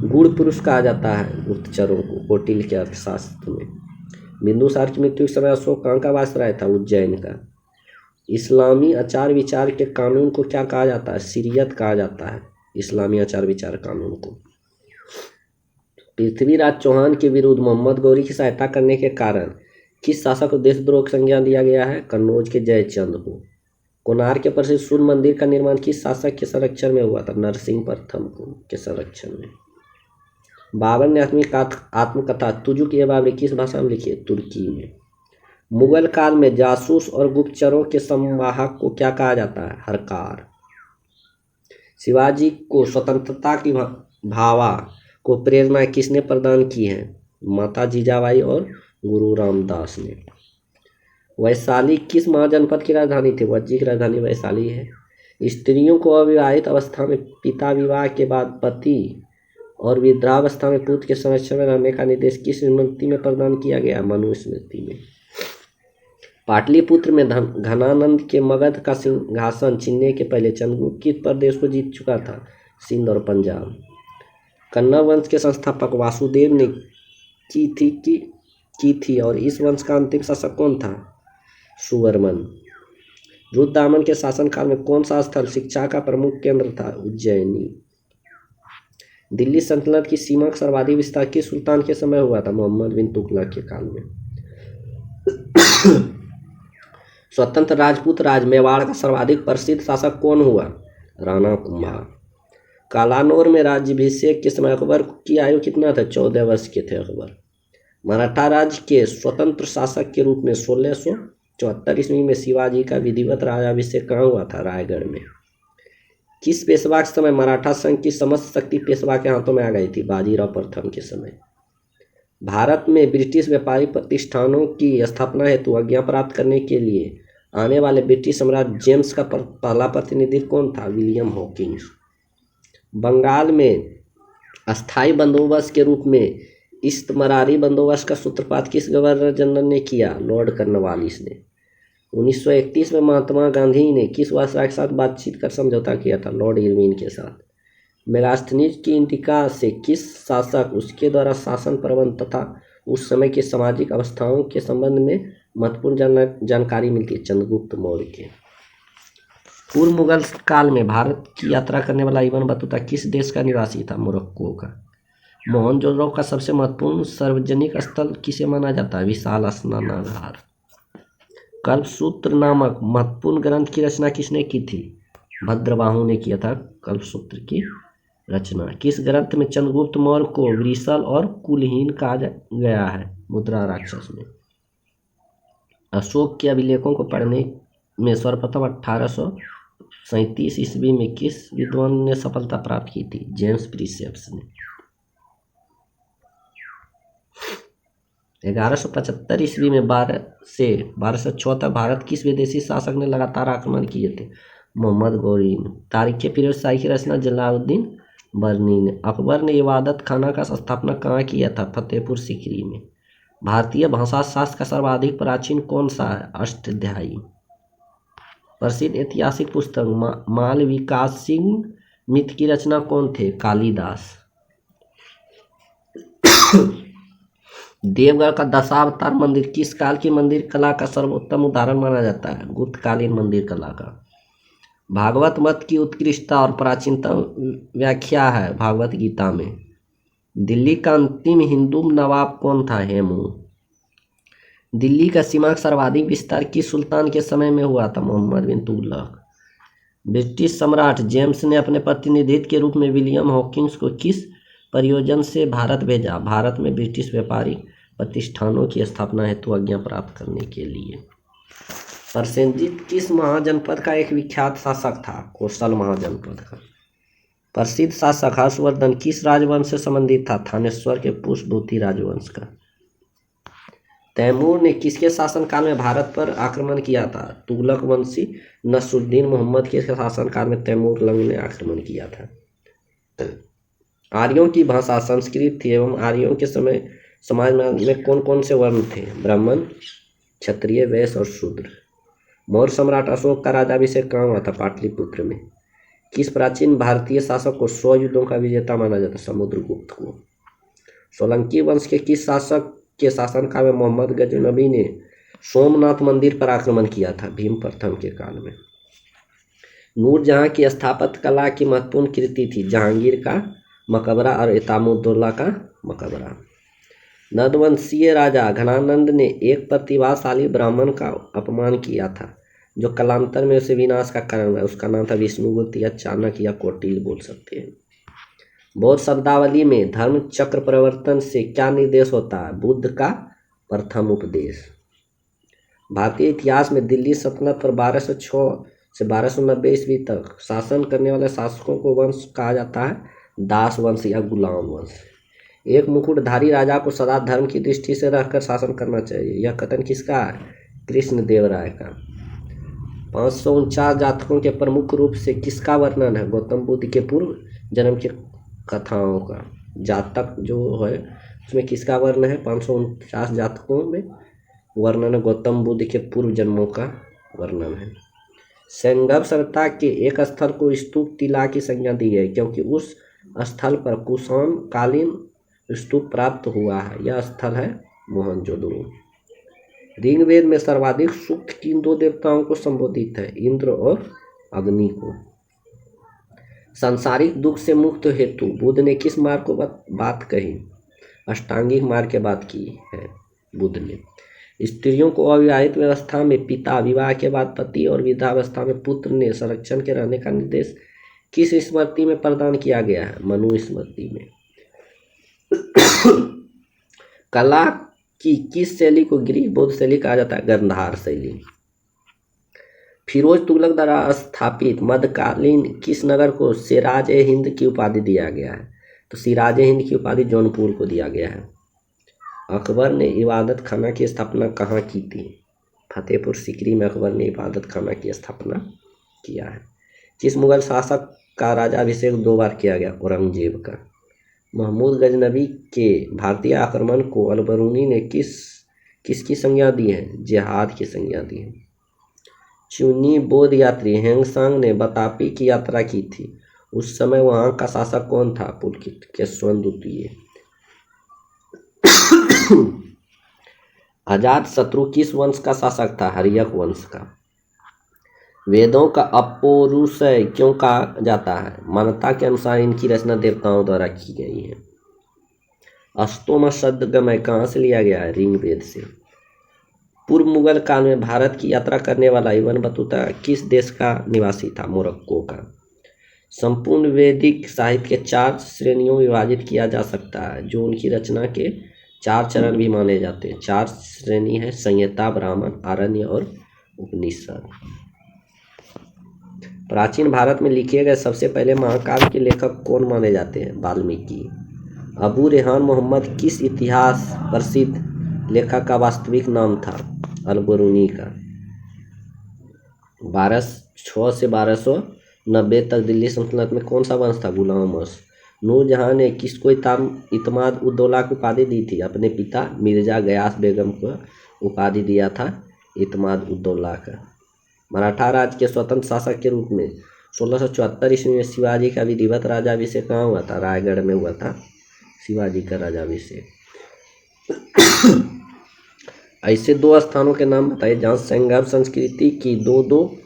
गुण पुरुष कहा जाता है गुप्तचरों को कौटिल्य के अर्थशास्त्र में। बिंदुसार की मृत्यु के समय अशोक कहाँ का वायसराय था? उज्जैन का। इस्लामी आचार विचार के कानून को क्या कहा जाता है? शरीयत कहा जाता है इस्लामी आचार विचार कानून को। पृथ्वीराज चौहान के विरुद्ध मोहम्मद गौरी की सहायता करने के कारण किस शासक को देशद्रोह की संज्ञा दिया गया है? कन्नौज के जयचंद को। कोणार्क के प्रसिद्ध सूर्य मंदिर का निर्माण किस शासक के संरक्षण में हुआ था? नरसिंह प्रथम के संरक्षण में। बाबर ने अपनी आत्मकथा तुजुक ए बाबरी किस भाषा में लिखी है? तुर्की में। मुगल काल में जासूस और गुप्तचरों के संवाहक को क्या कहा जाता है? हरकार। शिवाजी को स्वतंत्रता की भावा को प्रेरणा किसने प्रदान की है? माता जीजाबाई और गुरु रामदास ने। वैशाली किस महाजनपद की राजधानी थी? वज्जी की राजधानी वैशाली है। स्त्रियों को अविवाहित अवस्था में पिता विवाह के बाद पति और वृद्धावस्था में पुत्र के संरक्षण में रहने का निर्देश किस स्मृति में प्रदान किया गया? मनुस्मृति में। पाटलिपुत्र में घनानंद के मगध का सिंहासन छीनने के पहले चंद्रगुप्त किस प्रदेश को जीत चुका था? सिंध और पंजाब। कन्नड़ वंश के संस्थापक वासुदेव ने की थी और इस वंश का अंतिम शासक कौन था? सुवर्मन। रुद्रदामन के शासनकाल में कौन सा स्थल शिक्षा का प्रमुख केंद्र था? उज्जैनी। दिल्ली सल्तनत की सीमा का सर्वाधिक विस्तार किस सुल्तान के समय हुआ था? मोहम्मद बिन तुगलक के काल में। स्वतंत्र राजपूत राज मेवाड़ का सर्वाधिक प्रसिद्ध शासक कौन हुआ? राणा कुंभा। कालानौर में राज्याभिषेक के समय अकबर की आयु कितना था? 14 वर्ष के थे अकबर। मराठा राज्य के स्वतंत्र शासक के रूप में 1674 ईस्वी में शिवाजी का विधिवत राज्याभिषेक कहाँ हुआ था? रायगढ़ में। किस पेशवा के समय मराठा संघ की समस्त शक्ति पेशवा के हाथों में आ गई थी? बाजीराव प्रथम के समय। भारत में ब्रिटिश व्यापारिक प्रतिष्ठानों की स्थापना हेतु आज्ञा प्राप्त करने के लिए आने वाले ब्रिटिश सम्राट जेम्स का पहला प्रतिनिधि कौन था? William Hawkins. बंगाल में अस्थायी बंदोबस्त के रूप में इस्तमरारी बंदोबस्त का सूत्रपात किस गवर्नर जनरल ने किया? लॉर्ड कॉर्नवालिस ने। 1931 में महात्मा गांधी ने किस वायसराय के साथ बातचीत कर समझौता किया था? लॉर्ड इरविन के साथ। मेगास्थनीज की इंडिका से किस शासक उसके द्वारा शासन प्रबंध तथा उस समय की सामाजिक अवस्थाओं के संबंध में महत्वपूर्ण जानकारी मिलती है? चंद्रगुप्त मौर्य के। पूर्व मुगल काल में भारत की यात्रा करने वाला इब्न बतूता किस देश का निवासी था? मोरक्को का। मोहनजोदड़ो का सबसे महत्वपूर्ण सार्वजनिक स्थल किसे माना जाता है? विशाल स्नानागार। कल्पसूत्र नामक महत्वपूर्ण ग्रंथ की रचना किसने की थी? भद्रबाहु ने किया था कल्पसूत्र की रचना। किस ग्रंथ में चंद्रगुप्त मौर्य को वृषल और कुलहीन कहा गया है? मुद्रा राक्षस में। अशोक के अभिलेखों को पढ़ने में सर्वप्रथम 1837 ईस्वी में किस विद्वान ने सफलता प्राप्त की थी? जेम्स प्रिसेप्स ने। 1175 ईस्वी में 12 से 1206 तक भारत किस विदेशी शासक ने लगातार आक्रमण किए थे? मोहम्मद गौरी ने। तारीख फिरोज शाही की रचना जलालुद्दीन बर्नी ने। अकबर ने इबादत खाना का स्थापना कहाँ किया था? फतेहपुर सीकरी में। भारतीय भाषा शास्त्र का सर्वाधिक प्राचीन कौन सा है? अष्टाध्यायी। प्रसिद्ध ऐतिहासिक पुस्तक मालविकाग्नि मिथ की रचना कौन थे? कालिदास। देवगढ़ का दशावतार मंदिर किस काल की मंदिर कला का सर्वोत्तम उदाहरण माना जाता है? गुप्तकालीन मंदिर कला का। भागवत मत की उत्कृष्टता और प्राचीनतम व्याख्या है भागवत गीता में। दिल्ली का अंतिम हिंदू नवाब कौन था? हेमू। दिल्ली का सीमा का सर्वाधिक विस्तार किस सुल्तान के समय में हुआ था? मोहम्मद बिन तुगलक। ब्रिटिश सम्राट जेम्स ने अपने प्रतिनिधित्व के रूप में विलियम हॉकिंस को किस परियोजना से भारत भेजा? भारत में ब्रिटिश व्यापारिक प्रतिष्ठानों की स्थापना हेतु आज्ञा प्राप्त करने के लिए। प्रसेनजीत किस महाजनपद का एक विख्यात शासक था? कोसल महाजनपद का। प्रसिद्ध शासक हर्षवर्धन किस राजवंश से संबंधित था? थानेश्वर के पुष्पभूति राजवंश का। तैमूर ने किसके शासनकाल में भारत पर आक्रमण किया था? तुगलक वंशी नसरुद्दीन मोहम्मद के शासनकाल में तैमूर लंग ने आक्रमण किया था। आर्यों की भाषा संस्कृत थी एवं आर्यों के समय समाज में कौन कौन से वर्ण थे? ब्राह्मण, क्षत्रिय, वैश्य और शूद्र। मौर्य सम्राट अशोक का राज्याभिषेक कहाँ हुआ था? पाटलिपुत्र में। किस प्राचीन भारतीय शासक को 100 युद्धों का विजेता माना जाता? समुद्रगुप्त को। सोलंकी वंश के किस शासक के शासनकाल में मोहम्मद गजनबी ने सोमनाथ मंदिर पर आक्रमण किया था? भीम प्रथम के काल में। नूरजहां की स्थापत्य कला की महत्वपूर्ण कृति थी? जहांगीर का मकबरा और इमामुद्दौला का मकबरा। नंदवंशीय राजा घनानंद ने एक प्रतिभाशाली ब्राह्मण का अपमान किया था जो कालांतर में उसे विनाश का कारण हुआ। उसका नाम था विष्णुगुप्त या चाणक्य या कौटिल्य बोल सकते हैं। बौद्ध शब्दावली में धर्म चक्र परिवर्तन से क्या निर्देश होता है? बुद्ध का प्रथम उपदेश। भारतीय इतिहास में दिल्ली सल्तनत पर 1206 से 1290 ईस्वी तक शासन करने वाले शासकों को वंश कहा जाता है? दास वंश या गुलाम वंश। एक मुकुटधारी राजा को सदा धर्म की दृष्टि से रहकर शासन करना चाहिए। यह कथन किसका है? कृष्णदेवराय का। 549 जातकों के प्रमुख रूप से किसका वर्णन है? गौतम बुद्ध के पूर्व जन्म की कथाओं का। जातक जो है उसमें किसका वर्ण है? 549 जातकों में वर्णन है गौतम बुद्ध के पूर्व जन्मों का वर्णन है। संगम सभ्यता के एक स्थल को स्तूप टीला की संज्ञा दी है क्योंकि उस स्थल पर कुषाण कालीन स्तूप प्राप्त हुआ है। यह स्थल है मोहनजोदड़ो। ऋग्वेद में सर्वाधिक सूक्त किन दो देवताओं को संबोधित है? इंद्र और अग्नि को। सांसारिक दुख से मुक्त हेतु बुद्ध ने किस मार्ग को बात कही? अष्टांगिक मार्ग के बात की है बुद्ध ने। स्त्रियों को अविवाहित अवस्था में पिता, विवाह के बाद पति और वृद्धावस्था में पुत्र ने संरक्षण के रहने का निर्देश किस स्मृति में प्रदान किया गया है? मनु स्मृति में। कला की किस शैली को ग्रीक बौद्ध शैली कहा जाता है? गांधार शैली। फिरोज तुगलक द्वारा स्थापित मध्यकालीन किस नगर को सिराज ए हिंद की उपाधि दिया गया है? तो सिराज ए हिंद की उपाधि जौनपुर को दिया गया है। अकबर ने इबादत खाना की स्थापना कहाँ की थी? फतेहपुर सीकरी में अकबर ने इबादत खाना की स्थापना किया है। किस मुगल शासक का राज्याभिषेक 2 बार किया गया? औरंगजेब का। महमूद गजनबी के भारतीय आक्रमण को अलबरूनी ने किसकी संज्ञा दी है? जिहाद की संज्ञा दी है। चीनी बौद्ध यात्री हेंगसांग ने बतापी की यात्रा की थी। उस समय वहां का शासक कौन था? पुलकित केशवन द्वितीय। अजात शत्रु किस वंश का शासक था? हर्यक वंश का। वेदों का अपौरुषेय क्यों कहा जाता है? मान्यता के अनुसार इनकी रचना देवताओं द्वारा की गई है। अस्तोमा शब्द गमय कहाँ से लिया गया है? ऋग्वेद से। पूर्व मुगल काल में भारत की यात्रा करने वाला इब्न बतूता किस देश का निवासी था? मोरक्को का। संपूर्ण वैदिक साहित्य के 4 श्रेणियों में विभाजित किया जा सकता है जो उनकी रचना के 4 चरण भी माने जाते हैं। 4 श्रेणी है: संहिता, ब्राह्मण, आरण्य और उपनिषद। प्राचीन भारत में लिखे गए सबसे पहले महाकाव्य के लेखक कौन माने जाते हैं? वाल्मीकि। अबू रेहान मोहम्मद किस इतिहास प्रसिद्ध लेखक का वास्तविक नाम था? अलबरूनी का। 1206 से 1290 तक दिल्ली सल्तनत में कौन सा वंश था? गुलाम वंश। नूरजहां ने किसको इतमाद उद्दौला की उपाधि दी थी? अपने पिता मिर्जा गयास बेगम को उपाधि दिया था इतमाद उद्दौला का। मराठा राज्य के स्वतंत्र शासक के रूप में 1674 ईस्वी में शिवाजी का विधिवत राज्याभिषेक कहाँ हुआ था? रायगढ़ में हुआ था शिवाजी का राज्याभिषेक। ऐसे 2 स्थानों के नाम बताइए जहाँ संगम संस्कृति की दो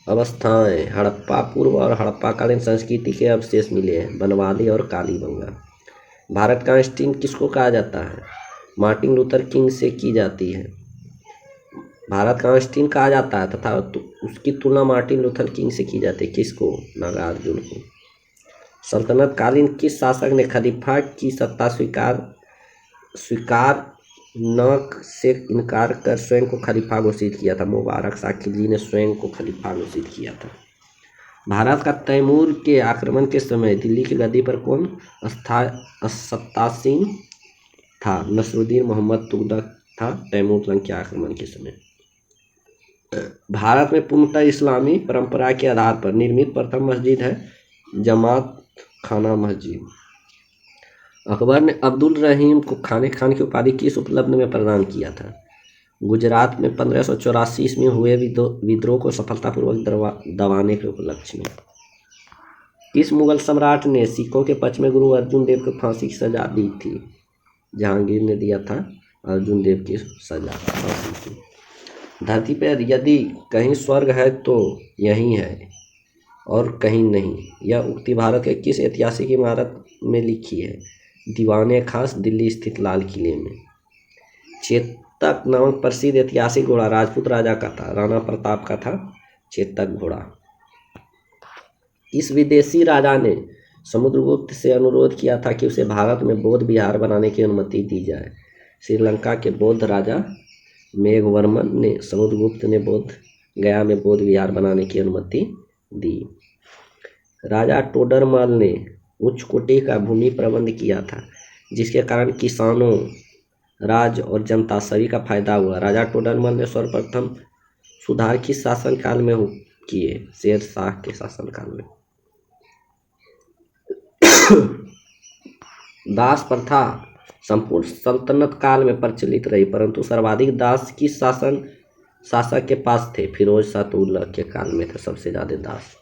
अवस्थाएं, हड़प्पा पूर्व और हड़प्पाकालीन संस्कृति के अवशेष मिले हैं, बनवाली और कालीबंगा। भारत का इंस्टीन किसको कहा जाता है? मार्टिन लूथर किंग से की जाती है। भारत का इंस्टीन कहा जाता है तथा उसकी तुलना मार्टिन लूथर किंग से की जाती है। किसको? नागार्जुन को। सल्तनत कालीन किस शासक ने खलीफा की सत्ता स्वीकार न से इनकार कर स्वयं को खलीफा घोषित किया था? मुबारक शाह खिलजी ने स्वयं को खलीफा घोषित किया था। भारत का तैमूर के आक्रमण के समय दिल्ली की गद्दी पर कौन सत्तासीन था? नसरुद्दीन मोहम्मद तुगलक था तैमूर लंग के आक्रमण के समय। भारत में पूर्णतः इस्लामी परंपरा के आधार पर निर्मित प्रथम मस्जिद है जमात खाना मस्जिद। अकबर ने अब्दुल रहीम को खाने खान की उपाधि किस उपलब्धि में प्रदान किया था? गुजरात में 1584 ईस्वी में हुए विद्रोह को सफलतापूर्वक दबाने के उपलक्ष्य में। किस मुगल सम्राट ने सिखों के पश्चिमी गुरु अर्जुन देव को फांसी की सजा दी थी? जहांगीर ने दिया था अर्जुन देव की सजा फांसी की। धरती पर यदि कहीं स्वर्ग है तो यहीं है और कहीं नहीं, यह उक्ति भारत के किस ऐतिहासिक इमारत में लिखी है? दीवाने खास दिल्ली स्थित लाल किले में। चेतक नामक प्रसिद्ध ऐतिहासिक घोड़ा राजपूत राजा का था? राणा प्रताप का था चेतक घोड़ा। इस विदेशी राजा ने समुद्रगुप्त से अनुरोध किया था कि उसे भारत में बौद्ध विहार बनाने की अनुमति दी जाए? श्रीलंका के बौद्ध राजा मेघवर्मन ने समुद्रगुप्त ने गया में बौद्ध विहार बनाने की अनुमति दी। राजा टोडरमल ने उच्च कोटि का भूमि प्रबंध किया था जिसके कारण किसानों, राज्य और जनता सभी का फायदा हुआ। राजा टोडरमल ने सर्वप्रथम सुधार किस शासनकाल में किए? शेर शाह के शासनकाल में। दास प्रथा संपूर्ण सल्तनत काल में प्रचलित रही परंतु सर्वाधिक दास किस शासक के पास थे? फिरोज शाह तुगलक के काल में थे सबसे ज्यादा दास।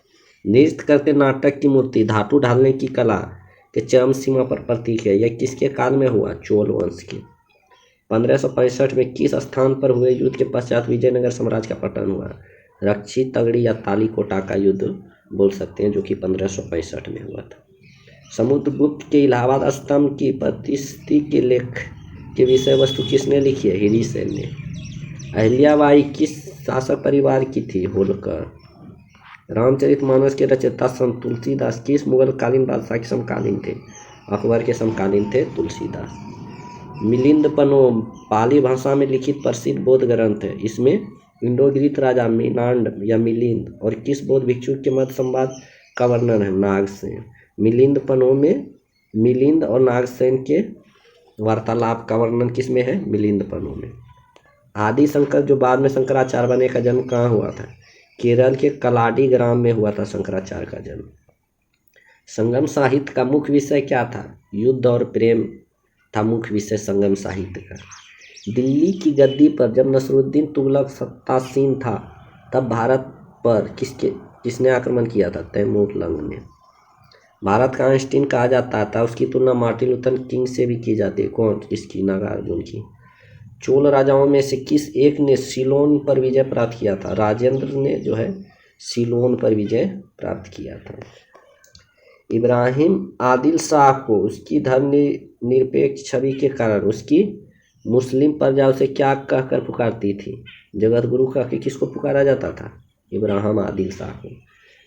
नृत्य करते नाटक की मूर्ति धातु ढालने की कला के चरम सीमा पर प्रतीक है, यह किसके काल में हुआ? चोल वंश के। 1565 में किस स्थान पर हुए युद्ध के पश्चात विजयनगर साम्राज्य का पतन हुआ? रक्षी तगड़ी या तालीकोटा का युद्ध बोल सकते हैं जो कि 1565 में हुआ था। समुद्रगुप्त के इलाहाबाद स्तंभ की प्रतिष्ठिति के लेख की विषय वस्तु किसने लिखी है? हिरीसेन ने। अहिल्याबाई किस शासक परिवार की थी? होलकर। रामचरितमानस के रचयिता संत तुलसीदास किस मुगल कालीन बादशाह के समकालीन थे? अकबर के समकालीन थे तुलसीदास। मिलिंद पनोम पाली भाषा में लिखित प्रसिद्ध बौद्ध ग्रंथ है, इसमें इंडो-ग्रीक राजा मीनांड या मिलिंद और किस बौद्ध भिक्षु के मध्य संवाद का वर्णन है? नागसेन। मिलिंद पनोम में मिलिंद और नागसेन के वार्तालाप का वर्णन किसमें है? मिलिंद पनोम में। आदि शंकर जो बाद में शंकराचार्य बने का जन्म कहाँ हुआ था? केरल के कलाडी ग्राम में हुआ था शंकराचार्य का जन्म। संगम साहित्य का मुख्य विषय क्या था? युद्ध और प्रेम था मुख्य विषय संगम साहित्य का। दिल्ली की गद्दी पर जब नसरुद्दीन तुगलक सत्तासीन था तब भारत पर किसने आक्रमण किया था? तैमूर लंग ने। भारत का आइंस्टीन कहा जाता था, उसकी तुलना मार्टिन लूथर किंग से भी की जाती है। कौन? इसकी? नागार्जुन की। चोल राजाओं में से किस एक ने सीलोन पर विजय प्राप्त किया था? राजेंद्र ने जो है सीलोन पर विजय प्राप्त किया था। इब्राहिम आदिल शाह को उसकी धर्मनिरपेक्ष छवि के कारण उसकी मुस्लिम प्रजा उसे क्या कहकर पुकारती थी? जगत गुरु कह के किसको पुकारा जाता था? इब्राहिम आदिल शाह को।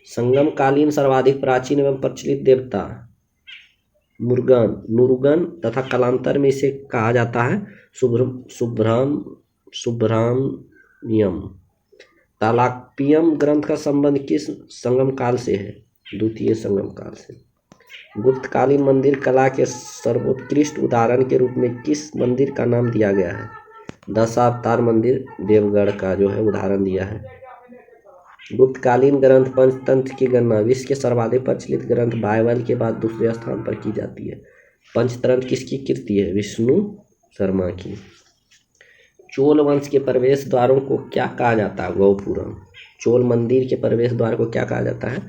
संगम कालीन सर्वाधिक प्राचीन एवं प्रचलित देवता नुरुगन तथा कालांतर में इसे कहा जाता है सुब्रह्मण्यम। तालाक्पियम ग्रंथ का संबंध किस संगम काल से है? द्वितीय संगम काल से। गुप्तकालीन मंदिर कला के सर्वोत्कृष्ट उदाहरण के रूप में किस मंदिर का नाम दिया गया है? दशावतार मंदिर देवगढ़ का जो है उदाहरण दिया है। गुप्तकालीन ग्रंथ पंचतंत्र की गणना विश्व के सर्वाधिक प्रचलित ग्रंथ बाइबल के बाद दूसरे स्थान पर की जाती है। पंचतंत्र किसकी कृति है? विष्णु शर्मा की। चोल वंश के प्रवेश द्वारों को क्या कहा जाता है? गोपुरम। चोल मंदिर के प्रवेश द्वार को क्या कहा जाता है?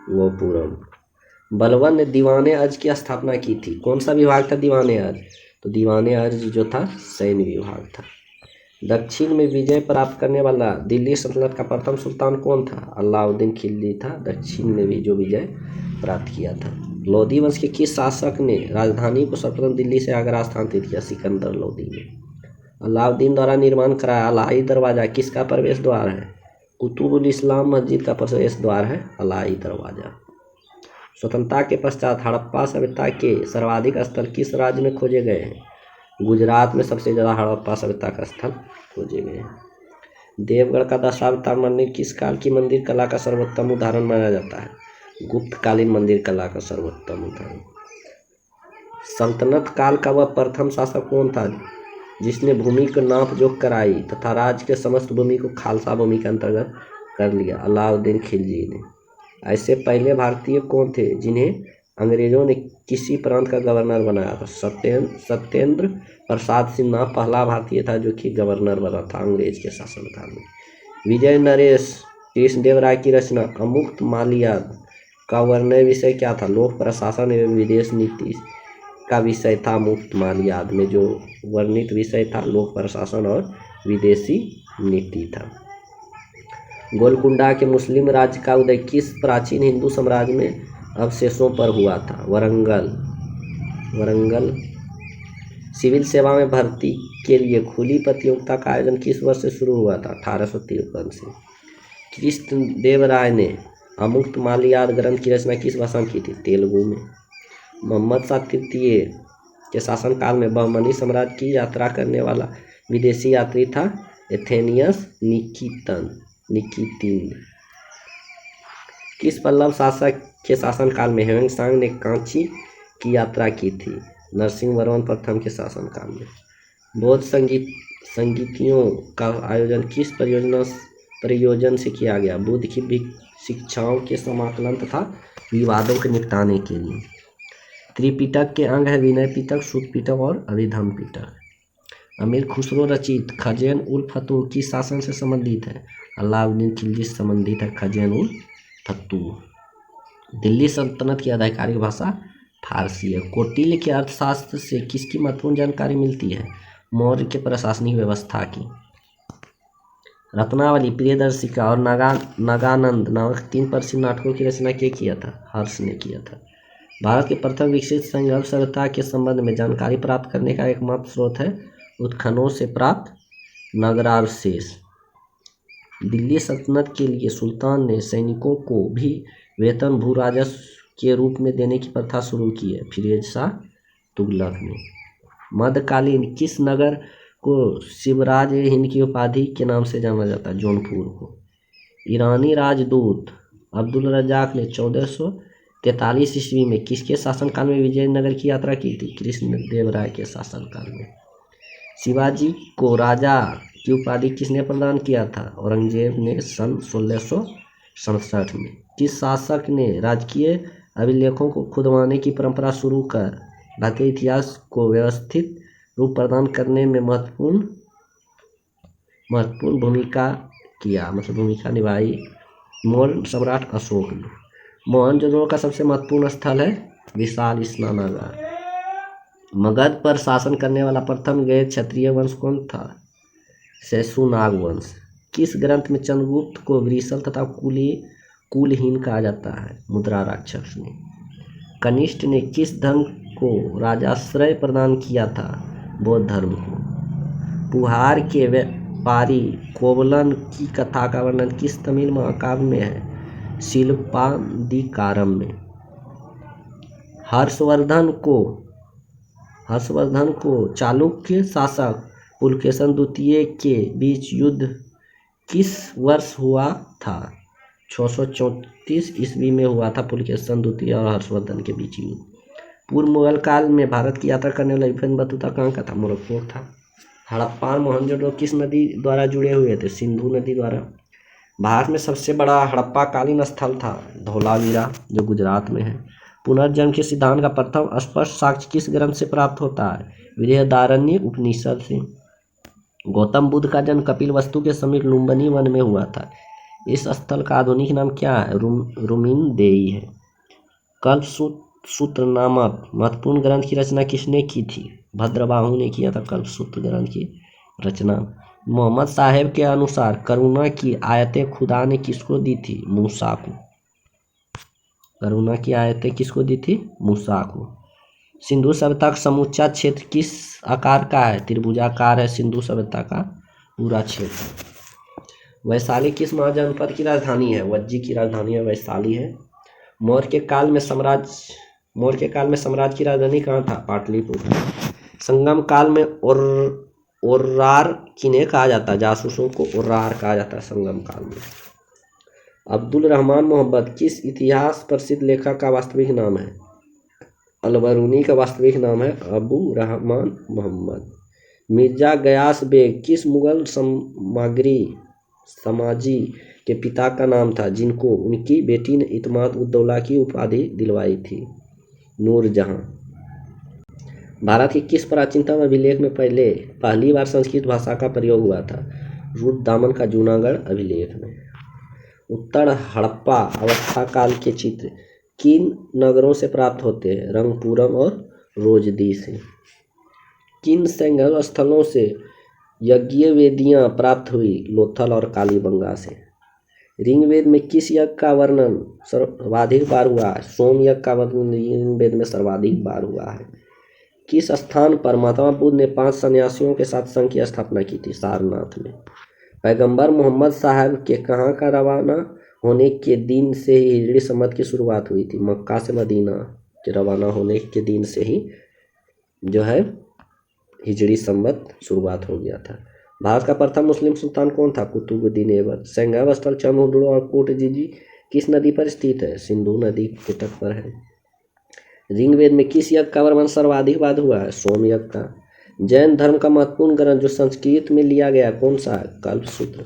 गोपुरम। बलबन ने दीवाने अर्ज की स्थापना की थी। कौन सा विभाग था दीवाने अर्ज? तो दीवाने अर्ज जो था सैन्य विभाग था। दक्षिण में विजय प्राप्त करने वाला दिल्ली सल्तनत का प्रथम सुल्तान कौन था? अलाउद्दीन खिलजी था, दक्षिण में भी जो विजय प्राप्त किया था। लोधी वंश के किस शासक ने राजधानी को सर्वप्रथम दिल्ली से आगरा स्थानांतरित किया? सिकंदर लोधी ने। अलाउद्दीन द्वारा निर्माण कराया अलाही दरवाजा किसका प्रवेश द्वार है? कुतुबुल इस्लाम मस्जिद का प्रवेश द्वार है अलाही दरवाजा। स्वतंत्रता के पश्चात हड़प्पा सभ्यता के सर्वाधिक स्थल किस राज्य में खोजे गए हैं? गुजरात में सबसे ज़्यादा हड़प्पा सभ्यता का स्थल खोजे गए हैं। देवगढ़ का दशावतार मंदिर किस काल की मंदिर कला का सर्वोत्तम उदाहरण माना जाता है? गुप्तकालीन मंदिर कला का सर्वोत्तम उदाहरण। सल्तनत काल का वह प्रथम शासक कौन था जिसने भूमि को नाप जोख कराई तथा राज्य के समस्त भूमि को खालसा भूमि के अंतर्गत कर लिया? अलाउद्दीन खिलजी ने। ऐसे पहले भारतीय कौन थे जिन्हें अंग्रेजों ने किसी प्रांत का गवर्नर बनाया था? सत्येंद्र प्रसाद सिन्हा पहला भारतीय था जो कि गवर्नर बना था अंग्रेज के शासनकाल में। विजय नरेश कृष्णदेवराय की रचना अमुक्त माल्यद का वर्णन विषय क्या था? लोक प्रशासन एवं विदेश नीति का विषय था। मुक्त माल्यद में जो वर्णित विषय था लोक प्रशासन और विदेशी नीति था। गोलकुंडा के मुस्लिम राज्य का उदय किस प्राचीन हिंदू साम्राज्य में अवशेषों पर हुआ था? वरंगल। सिविल सेवा में भर्ती के लिए खुली प्रतियोगिता का आयोजन किस वर्ष से शुरू हुआ था? 1853 से। कृष्णदेवराय ने अमुक्त माल्यद ग्रंथ की रचना किस भाषा में की थी? तेलुगु में। मोहम्मद शाह तृतीय के शासनकाल में बहमनी साम्राज्य की यात्रा करने वाला विदेशी यात्री था एथेनियस निकितिन। किस पल्लव शासक के शासनकाल में ह्वेनसांग ने कांची की यात्रा की थी? नरसिंहवर्मन प्रथम के शासनकाल में। बौद्ध संगीतियों का आयोजन किस प्रयोजन से किया गया? बुद्ध की शिक्षाओं के समाकलन तथा विवादों के निपटाने के लिए। त्रिपिटक के अंग है विनय पिटक, शुद्ध पिटक और अभिधम पिटक। अमीर खुसरो रचित खजैन उल फतूह किस शासन से संबंधित है? अलाउद्दीन खिलजी से संबंधित है खजैन उल फतूह। दिल्ली सल्तनत की आधिकारिक भाषा फारसी है। कौटिल्य के अर्थशास्त्र से किसकी महत्वपूर्ण जानकारी मिलती है? मौर्य के प्रशासनिक व्यवस्था की। रत्नावली, प्रियदर्शिका और नागानंद नामक 3 प्रसिद्ध नाटकों की रचना किया था? हर्ष ने किया था। भारत के प्रथम विकसित संघर्ष सभ्यता के संबंध में जानकारी प्राप्त करने का एकमात्र स्रोत है उत्खननों से प्राप्त नगरावशेष। दिल्ली सल्तनत के लिए सुल्तान ने सैनिकों को भी वेतन भू राजस्व के रूप में देने की प्रथा शुरू की है फिरोज शाह तुगलक ने। मध्यकालीन किस नगर को शिवराज हिंद की उपाधि के नाम से जाना जाता है? जौनपुर को। ईरानी राजदूत अब्दुल रज्जाक ने 1443 ईस्वी में किसके शासनकाल में विजयनगर की यात्रा की थी? कृष्णदेवराय के शासनकाल में। शिवाजी को राजा की उपाधि किसने प्रदान किया था? औरंगजेब ने सन 1667 में। किस शासक ने राजकीय अभिलेखों को खुदवाने की परंपरा शुरू कर भारतीय इतिहास को व्यवस्थित रूप प्रदान करने में महत्वपूर्ण भूमिका निभाई? मौर्य सम्राट अशोक ने। मोहनजोदड़ो का सबसे महत्वपूर्ण स्थल है विशाल स्नानागार। मगध पर शासन करने वाला प्रथम गैर क्षत्रिय वंश कौन था? शैशुनाग वंश। किस ग्रंथ में चंद्रगुप्त को वृषल तथा कुलहीन कहा जाता है? मुद्रा राक्षस ने। कनिष्ठ ने किस धर्म को राजाश्रय प्रदान किया था? बौद्ध धर्म को। पुहार के व्यापारी कोवलन की कथा का वर्णन किस तमिल महाकाव्य में है? शिल्पादिकारम में। हर्षवर्धन को चालुक्य शासक पुलकेशन द्वितीय के बीच युद्ध किस वर्ष हुआ था? 634 ईस्वी में हुआ था पुलकेशन द्वितीय और हर्षवर्धन के बीच युद्ध। पूर्व मुगल काल में भारत की यात्रा करने वाला इब्न बतूता कहाँ का था? मोरक्को था। हड़प्पा और मोहनजोदड़ो किस नदी द्वारा जुड़े हुए थे? सिंधु नदी द्वारा। भारत में सबसे बड़ा हड़प्पा कालीन स्थल था धौलावीरा, जो गुजरात में है। पुनर्जन्म के सिद्धांत का प्रथम स्पष्ट साक्ष्य किस ग्रंथ से प्राप्त होता है? बृहदारण्यक उपनिषद से। गौतम बुद्ध का जन्म कपिलवस्तु के समीप लुम्बिनी वन में हुआ था। इस स्थल का आधुनिक नाम क्या है? रुमिनदेई है। कल्पसूत्र नामक महत्वपूर्ण ग्रंथ की रचना किसने की थी? भद्रबाहु ने किया था कल्पसूत्र ग्रंथ की रचना। मोहम्मद साहेब के अनुसार करुणा की आयतें खुदा ने किसको दी थी? मूसा को। करुणा की आयतें किसको दी थी? मूसा को। सिंधु सभ्यता का समूचा क्षेत्र किस आकार का है? त्रिभुजाकार है सिंधु सभ्यता का पूरा क्षेत्र। वैशाली किस महाजनपद की राजधानी है? वज्जी की राजधानी है वैशाली है। मौर्य के काल में साम्राज्य की राजधानी कहाँ था? पाटलिपुत्र। संगम काल में ओर्रार किन्हें कहा जाता है? जासूसों को ओर्रार कहा जाता है संगम काल में। अब्दुल रहमान मोहम्मद किस इतिहास प्रसिद्ध लेखक का वास्तविक नाम है? अलबरूनी का वास्तविक नाम है अबू रहमान मोहम्मद। मिर्जा गयास बेग किस मुगल समाजी के पिता का नाम था, जिनको उनकी बेटी ने इत्माद उद्दौला की उपाधि दिलवाई थी? नूरजहां। भारत के किस प्राचीनतम अभिलेख में पहली बार संस्कृत भाषा का प्रयोग हुआ था? रुद्रदामन का जूनागढ़ अभिलेख में। उत्तर हड़प्पा अवस्था काल के चित्र किन नगरों से प्राप्त होते हैं? रंगपुरम और रोजदी से। किन संगम स्थलों से यज्ञ वेदियाँ प्राप्त हुई? लोथल और कालीबंगा से। ऋग्वेद में किस यज्ञ का वर्णन सर्वाधिक बार हुआ है? सोम यज्ञ का वर्णन ऋग्वेद में सर्वाधिक बार हुआ है। किस स्थान पर महात्मा बुद्ध ने 5 सन्यासियों के साथ संघ की स्थापना की थी? सारनाथ में। पैगंबर मोहम्मद साहब के कहाँ का रवाना होने के दिन से ही हिजरी संवत की शुरुआत हुई थी? मक्का से मदीना के रवाना होने के दिन से ही जो है हिजरी संवत शुरुआत हो गया था। भारत का प्रथम मुस्लिम सुल्तान कौन था? कुतुबुद्दीन ऐबक। संगम स्थल चंद्रहुडुड़ और कोटजीजी किस नदी पर स्थित है? सिंधु नदी के तट पर है। ऋग्वेद में किस यज्ञ का वर्णन सर्वाधिक बार हुआ है? सोम यज्ञ का। जैन धर्म का महत्वपूर्ण ग्रंथ जो संस्कृत में लिया गया कौन सा है? कल्पसूत्र।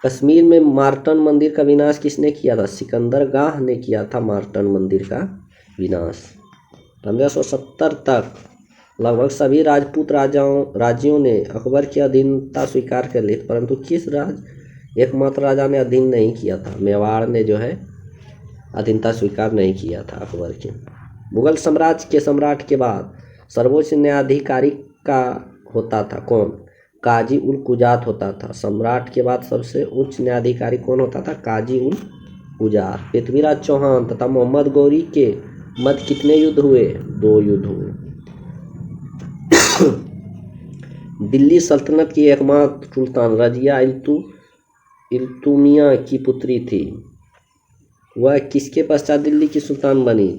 कश्मीर में मार्टन मंदिर का विनाश किसने किया था? सिकंदर गाह ने किया था मार्टन मंदिर का विनाश। 1570 तक लगभग सभी राजपूत राज्यों ने अकबर की अधीनता स्वीकार कर ली, परंतु किस एकमात्र राजा ने अधीन नहीं किया था? मेवाड़ ने जो है अधीनता स्वीकार नहीं किया था अकबर की। मुगल साम्राज्य के सम्राट के बाद सर्वोच्च न्यायाधिकारी का होता था कौन? काजी उल कुजात होता था। सम्राट के बाद सबसे उच्च न्यायाधिकारी कौन होता था? काजी उल कुजात। पृथ्वीराज चौहान तथा मोहम्मद गौरी के मध्य कितने युद्ध हुए? 2 युद्ध हुए। दिल्ली सल्तनत की एकमात्र सुल्तान रजिया इल्तुमिया की पुत्री थी। वह किसके पश्चात दिल्ली की सुल्तान बनी?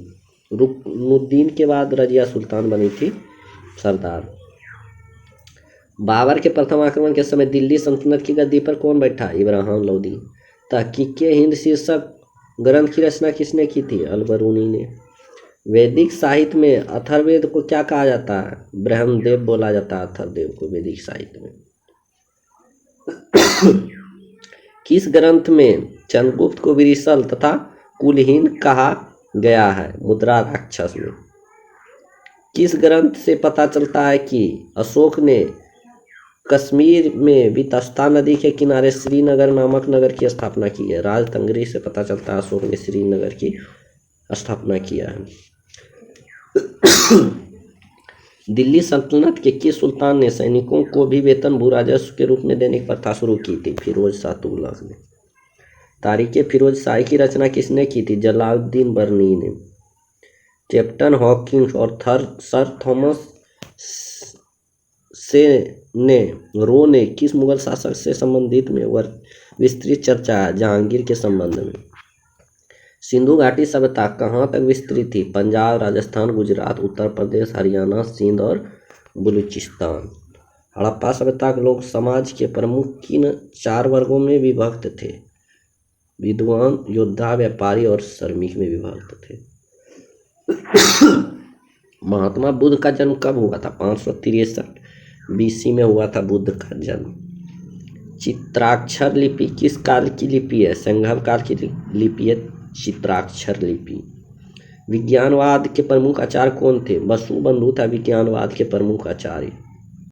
रुकनुद्दीन के बाद रजिया सुल्तान बनी थी सरदार। बाबर के प्रथम आक्रमण के समय दिल्ली सल्तनत की गद्दी पर कौन बैठा? इब्राहिम लोदी। तहकीके हिंद शीर्षक ग्रंथ की रचना किसने की थी? अलबरूनी ने। वैदिक साहित्य में अथर्ववेद को क्या कहा जाता है? ब्रह्मदेव बोला जाता है अथर्ववेद को वैदिक साहित्य में। किस ग्रंथ में चंद्रगुप्त को विरिशल तथा कुलहीन कहा गया है? मुद्रा राक्षस में। किस ग्रंथ से पता चलता है कि अशोक ने कश्मीर में वितस्ता नदी के किनारे श्रीनगर नामक नगर की स्थापना की है? राजतंगरी से पता चलता है अशोक ने श्रीनगर की स्थापना किया है। दिल्ली सल्तनत के किस सुल्तान ने सैनिकों को भी वेतन भू राजस्व के रूप में देने की प्रथा शुरू की थी? फिरोज शाह तुगलक ने। तारीख फिरोज शाही की रचना किसने की थी? जलालुद्दीन बर्नी ने। कैप्टन हॉकिंस और सर थॉमस रो ने किस मुगल शासक से संबंधित में विस्तृत चर्चा है? जहांगीर के संबंध में। सिंधु घाटी सभ्यता कहाँ तक विस्तृत थी? पंजाब, राजस्थान, गुजरात, उत्तर प्रदेश, हरियाणा, सिंध और बलूचिस्तान। हड़प्पा सभ्यता के लोग समाज के प्रमुख किन 4 वर्गों में विभक्त थे? विद्वान, योद्धा, व्यापारी और श्रमिक में विभक्त थे। महात्मा बुद्ध का जन्म कब हुआ था? 563 BC में हुआ था बुद्ध का जन्म। चित्राक्षर लिपि किस काल की लिपि है? संगम काल की लिपि है चित्राक्षर लिपि। विज्ञानवाद के प्रमुख आचार्य कौन थे? बसु बंधु था विज्ञानवाद के प्रमुख आचार्य।